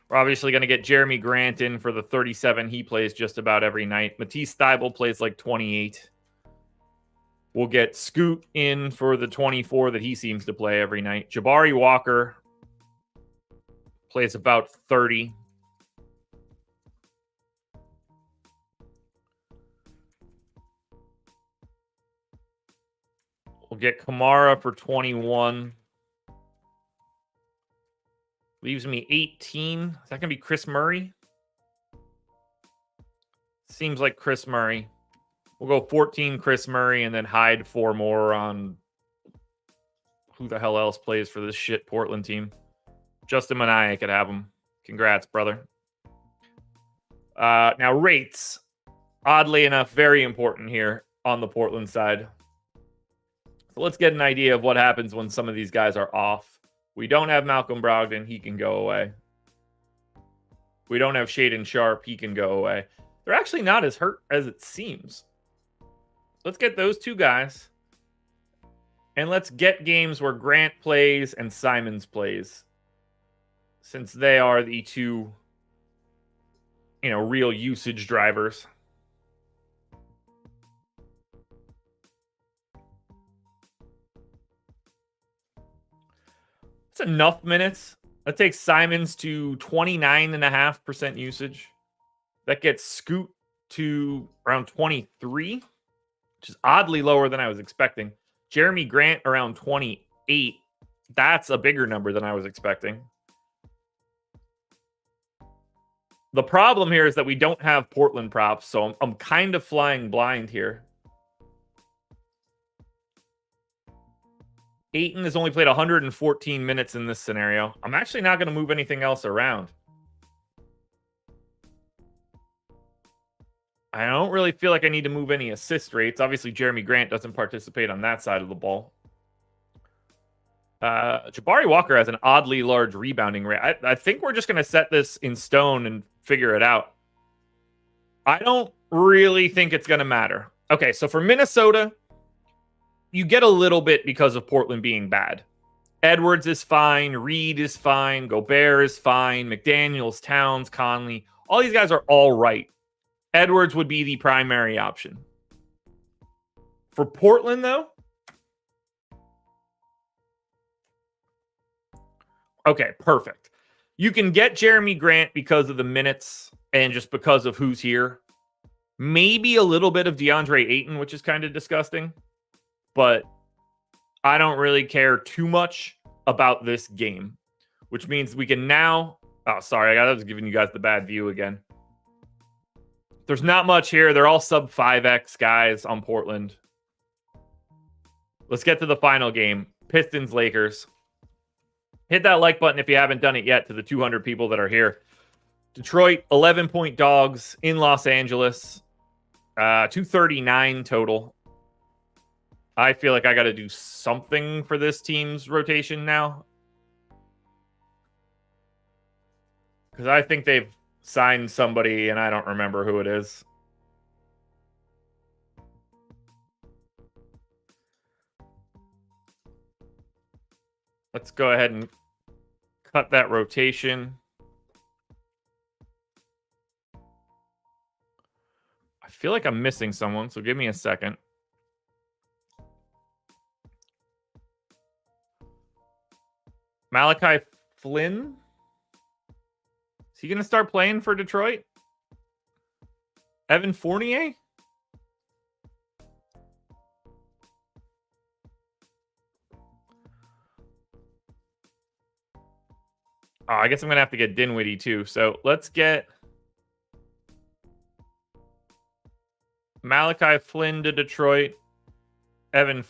We're obviously going to get Jeremy Grant in for the 37. He plays just about every night. Matisse Thybulle plays like 28. We'll get Scoot in for the 24 that he seems to play every night. Jabari Walker plays about 30. We'll get Kamara for 21. Leaves me 18. Is that going to be Chris Murray? Seems like Chris Murray. We'll go 14 Chris Murray and then hide 4 more on who the hell else plays for this shit Portland team. Justin Minaya could have him. Congrats, brother. Now, rates. Oddly enough, very important here on the Portland side. So let's get an idea of what happens when some of these guys are off. We don't have Malcolm Brogdon. He can go away. We don't have Shaedon Sharp. He can go away. They're actually not as hurt as it seems. Let's get those 2 guys. And let's get games where Grant plays and Simons plays. since they are the two, real usage drivers. That's enough minutes. That takes Simons to 29.5% usage. That gets Scoot to around 23, which is oddly lower than I was expecting. Jeremy Grant around 28. That's a bigger number than I was expecting. The problem here is that we don't have Portland props, so I'm kind of flying blind here. Ayton has only played 114 minutes in this scenario. I'm actually not going to move anything else around. I don't really feel like I need to move any assist rates. Obviously, Jeremy Grant doesn't participate on that side of the ball. Jabari Walker has an oddly large rebounding rate. I think we're just going to set this in stone and figure it out. I don't really think it's going to matter. Okay, so for Minnesota, you get a little bit because of Portland being bad. Edwards is fine. Reed is fine. Gobert is fine. McDaniels, Towns, Conley. All these guys are all right. Edwards would be the primary option. For Portland, though, okay, perfect. You can get Jeremy Grant because of the minutes and just because of who's here. Maybe a little bit of DeAndre Ayton, which is kind of disgusting. But I don't really care too much about this game, which means we can now... Oh, sorry, I was giving you guys the bad view again. There's not much here. They're all sub 5x guys on Portland. Let's get to the final game. Pistons, Lakers. Hit that like button if you haven't done it yet to the 200 people that are here. Detroit, 11-point dogs in Los Angeles. 239 total. I feel like I got to do something for this team's rotation now. Because I think they've signed somebody, and I don't remember who it is. Let's go ahead and cut that rotation. I feel like I'm missing someone, so give me a second. Malachi Flynn? Is he going to start playing for Detroit? Evan Fournier? Oh, I guess I'm going to have to get Dinwiddie too. So let's get Malachi Flynn to Detroit. Evan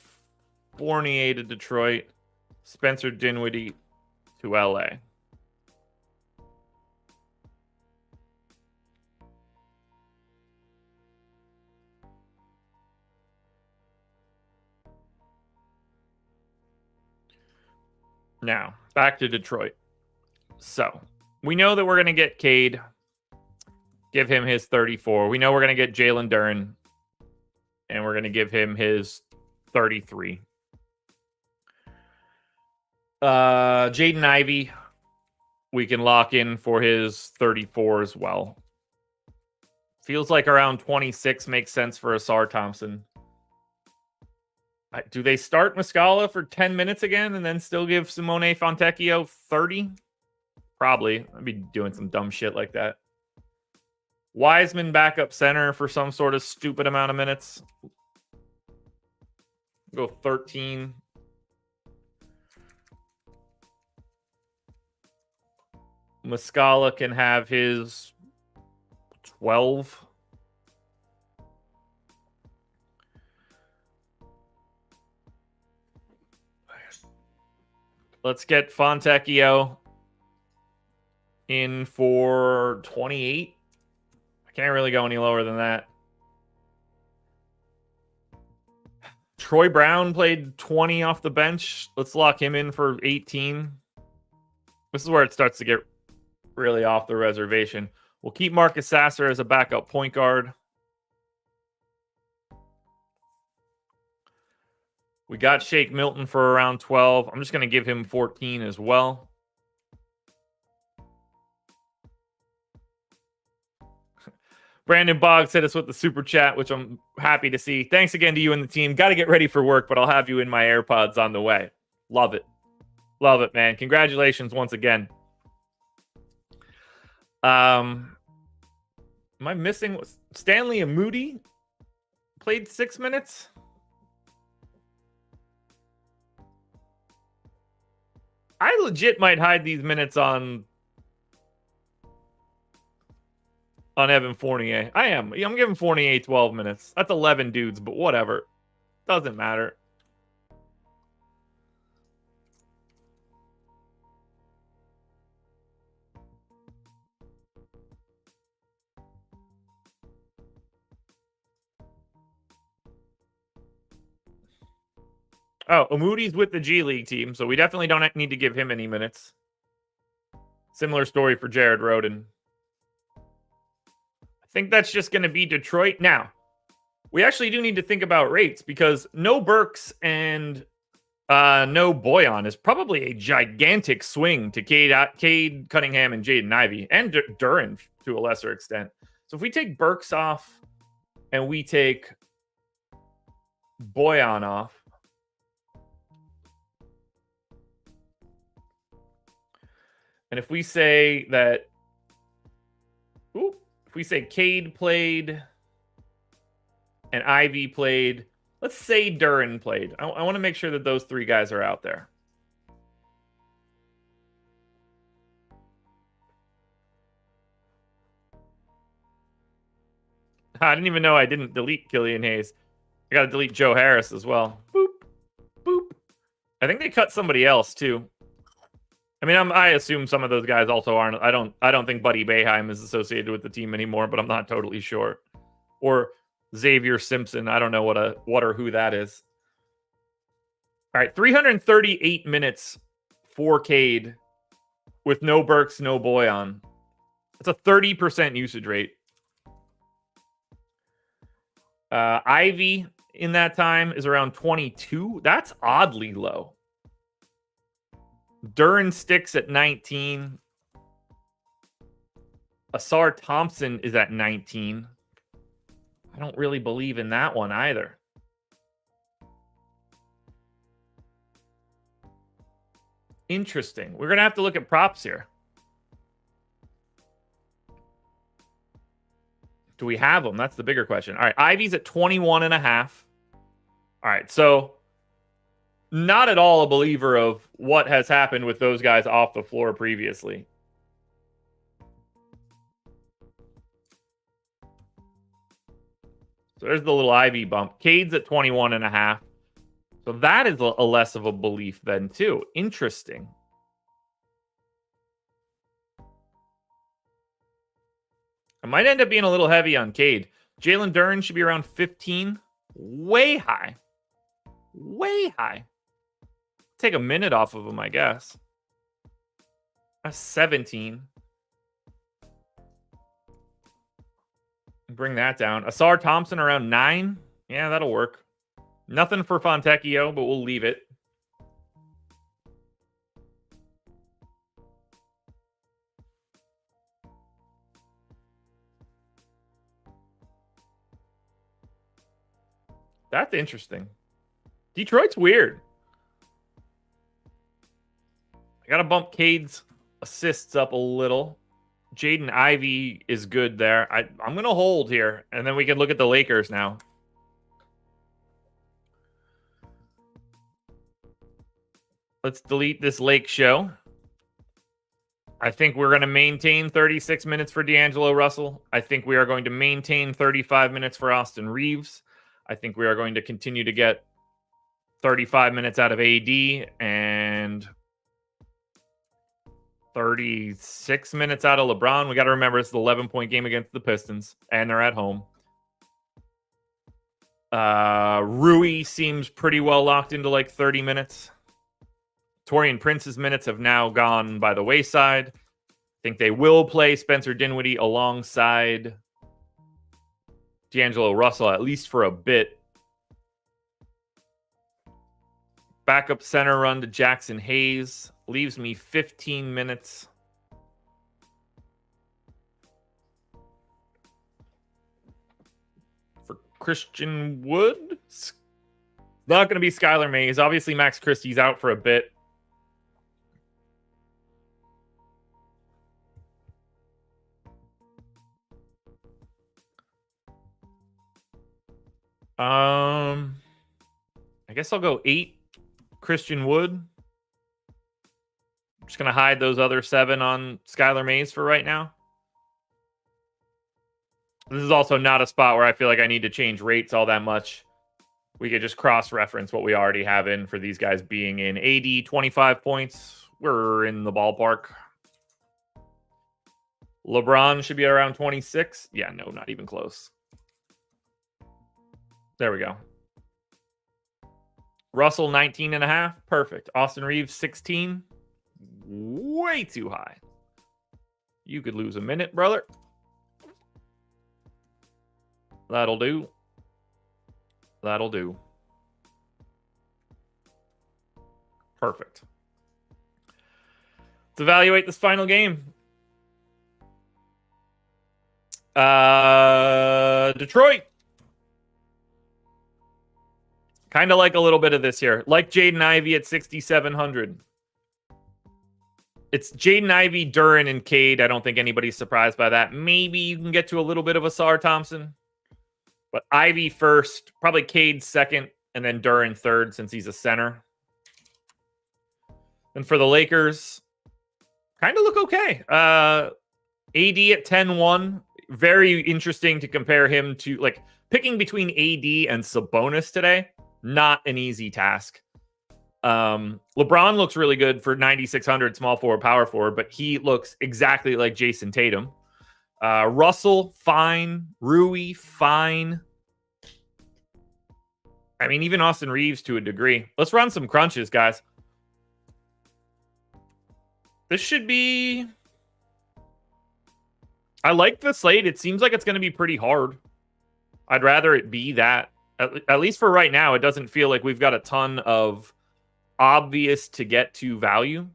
Fournier to Detroit. Spencer Dinwiddie to LA. Now, back to Detroit. So, we know that we're going to get Cade. Give him his 34. We know we're going to get Jalen Duren. And we're going to give him his 33. Jaden Ivey, we can lock in for his 34 as well. Feels like around 26 makes sense for Asar Thompson. Do they start Muscala for 10 minutes again and then still give Simone Fontecchio 30? Probably. I'd be doing some dumb shit like that. Wiseman backup center for some sort of stupid amount of minutes. Go 13. Muscala can have his 12. Let's get Fontecchio in for 28. I can't really go any lower than that. Troy Brown played 20 off the bench. Let's lock him in for 18. This is where it starts to get really off the reservation. We'll keep Marcus Sasser as a backup point guard. We got Shake Milton for around 12. I'm just going to give him 14 as well. Brandon Boggs hit us with the super chat, which I'm happy to see. Thanks again to you and the team. Got to get ready for work, but I'll have you in my AirPods on the way. Love it. Love it, man. Congratulations once again. Am I missing? Stanley and Moody played 6 minutes. I legit might hide these minutes on Evan Fournier. I am. I'm giving Fournier 12 minutes. That's 11 dudes, but whatever. Doesn't matter. Oh, Moody's with the G League team, so we definitely don't need to give him any minutes. Similar story for Jared Rhoden. I think that's just going to be Detroit. Now, we actually do need to think about rates because no Burks and no Boyan is probably a gigantic swing to Cade Cunningham and Jaden Ivey and Duren to a lesser extent. So if we take Burks off and we take Boyan off, and if we say that, if we say Cade played and Ivy played, let's say Duren played. I want to make sure that those three guys are out there. I didn't even know I didn't delete Killian Hayes. I got to delete Joe Harris as well. Boop, boop. I think they cut somebody else too. I mean, I assume some of those guys also aren't. I don't think Buddy Boeheim is associated with the team anymore, but I'm not totally sure. Or Xavier Simpson. I don't know what or who that is. All right, 338 minutes for Cade with no Burks, no Boyan. That's a 30% usage rate. Ivy in that time is around 22. That's oddly low. Duren sticks at 19. Asar Thompson is at 19. I don't really believe in that one either. Interesting. We're going to have to look at props here. Do we have them? That's the bigger question. All right, Ivy's at 21.5. All right, so not at all a believer of what has happened with those guys off the floor previously. So there's the little Ivy bump. Cade's at 21.5. So that is a less of a belief then too. Interesting. I might end up being a little heavy on Cade. Jalen Duren should be around 15. Way high. Way high. Take a minute off of him, I guess. That's 17. Bring that down. Asar Thompson around 9. Yeah, that'll work. Nothing for Fontecchio, but we'll leave it. That's interesting. Detroit's weird. I got to bump Cade's assists up a little. Jaden Ivey is good there. I'm going to hold here, and then we can look at the Lakers now. Let's delete this Lake show. I think we're going to maintain 36 minutes for D'Angelo Russell. I think we are going to maintain 35 minutes for Austin Reeves. I think we are going to continue to get 35 minutes out of AD and 36 minutes out of LeBron. We got to remember it's the 11-point game against the Pistons, and they're at home. Rui seems pretty well locked into like 30 minutes. Taurean Prince's minutes have now gone by the wayside. I think they will play Spencer Dinwiddie alongside D'Angelo Russell, at least for a bit. Backup center run to Jackson Hayes. Leaves me 15 minutes. Christian Wood. Not going to be Skylar Mays. Obviously, Max Christie's out for a bit. I guess I'll go 8 Christian Wood. I'm just going to hide those other 7 on Skylar Mays for right now. This is also not a spot where I feel like I need to change rates all that much. We could just cross-reference what we already have in for these guys being in. AD, 25 points. We're in the ballpark. LeBron should be around 26. Yeah, no, not even close. There we go. Russell, 19.5. Perfect. Austin Reeves, 16. Way too high. You could lose a minute, brother. That'll do. That'll do. Perfect. Let's evaluate this final game. Detroit. Kind of like a little bit of this here. Like Jaden Ivey at 6,700. It's Jaden Ivey, Duren, and Cade. I don't think anybody's surprised by that. Maybe you can get to a little bit of a Sar Thompson. But Ivy first, probably Cade second, and then Duren third since he's a center. And for the Lakers, kind of look okay. AD at 10-1. Very interesting to compare him to, like, picking between AD and Sabonis today. Not an easy task. LeBron looks really good for 9,600 small forward, power forward, but he looks exactly like Jason Tatum. Russell, fine. Rui, fine. I mean, even Austin Reeves to a degree. Let's run some crunches, guys. This should be... I like the slate. It seems like it's going to be pretty hard. I'd rather it be that. At least for right now, it doesn't feel like we've got a ton of obvious to get to value.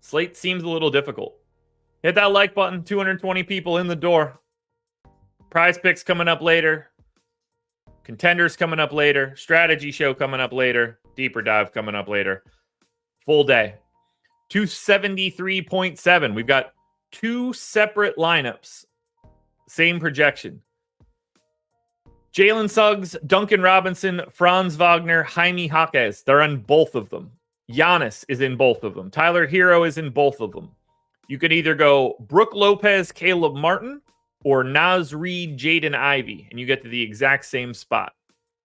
Slate seems a little difficult. Hit that like button. 220 people in the door. Prize picks coming up later. Contenders coming up later. Strategy show coming up later. Deeper dive coming up later. Full day. 273.7. We've got 2 separate lineups. Same projection. Jalen Suggs, Duncan Robinson, Franz Wagner, Jaime Jaquez. They're on both of them. Giannis is in both of them. Tyler Hero is in both of them. You could either go Brook Lopez, Caleb Martin, or Naz Reid, Jaden Ivey, and you get to the exact same spot.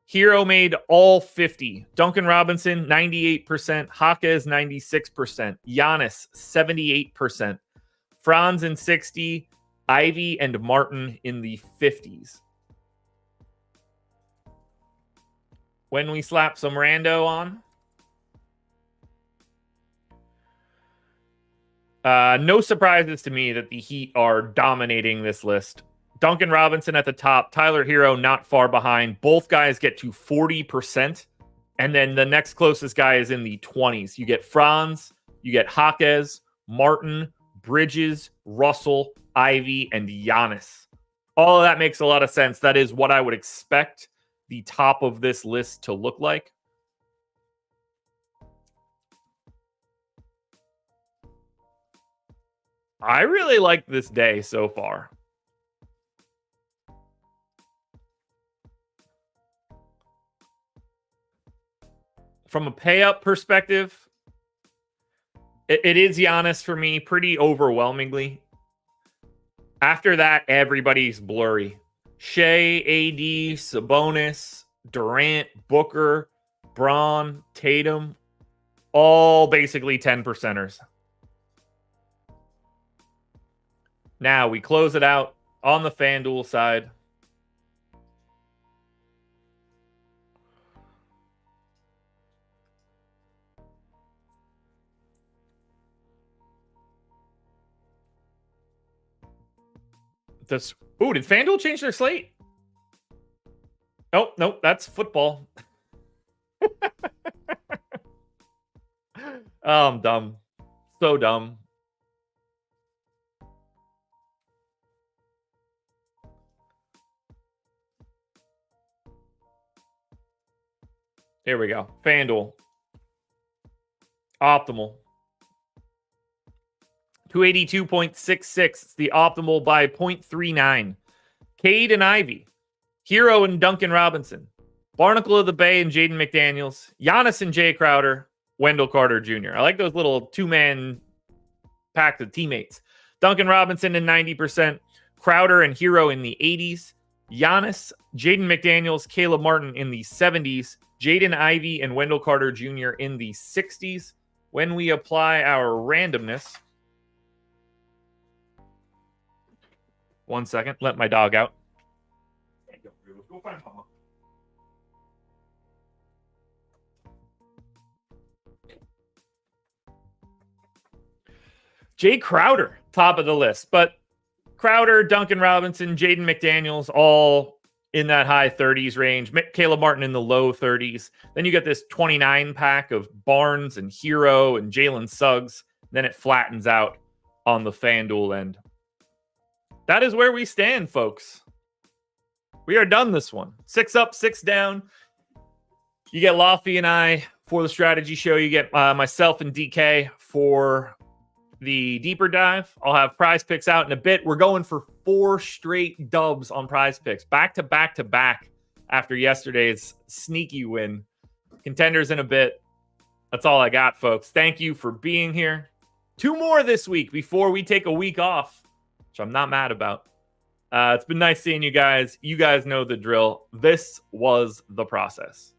Hero made all 50. Duncan Robinson, 98%. Jaquez, 96%. Giannis, 78%. Franz in 60. Ivy and Martin in the 50s. When we slap some rando on. No surprises to me that the Heat are dominating this list. Duncan Robinson at the top, Tyler Hero not far behind. Both guys get to 40%, and then the next closest guy is in the 20s. You get Franz, you get Jaquez, Martin, Bridges, Russell, Ivy, and Giannis. All of that makes a lot of sense. That is what I would expect the top of this list to look like. I really like this day so far. From a pay-up perspective, it is Giannis for me pretty overwhelmingly. After that, everybody's blurry. Shea, AD, Sabonis, Durant, Booker, Braun, Tatum, all basically 10%ers. Now we close it out on the FanDuel side. Ooh, did FanDuel change their slate? Oh, nope, that's football. Oh, I'm dumb. So dumb. Here we go. FanDuel. Optimal. 282.66. It's the optimal by 0.39. Cade and Ivy. Hero and Duncan Robinson. Barnacle of the Bay and Jaden McDaniels. Giannis and Jay Crowder. Wendell Carter Jr. I like those little two-man pack of teammates. Duncan Robinson in 90%. Crowder and Hero in the 80s. Giannis, Jaden McDaniels, Caleb Martin in the 70s. Jaden Ivey and Wendell Carter Jr. in the 60s. When we apply our randomness, 1 second, let my dog out. Go find Mama. Jay Crowder, top of the list, but Crowder, Duncan Robinson, Jaden McDaniels, all in that high 30s range. Caleb Martin in the low 30s. Then you get this 29 pack of Barnes and Hero and Jalen Suggs. Then it flattens out on the FanDuel end. That is where we stand, folks. We are done this one. 6 up, 6 down. You get Lofty and I for the strategy show. You get myself and DK for the deeper dive. I'll have prize picks out in a bit. We're going for 4 straight dubs on prize picks. Back to back to back after yesterday's sneaky win. Contenders in a bit. That's all I got, folks. Thank you for being here. 2 more this week before we take a week off, which I'm not mad about. It's been nice seeing you guys. You guys know the drill. This was the process.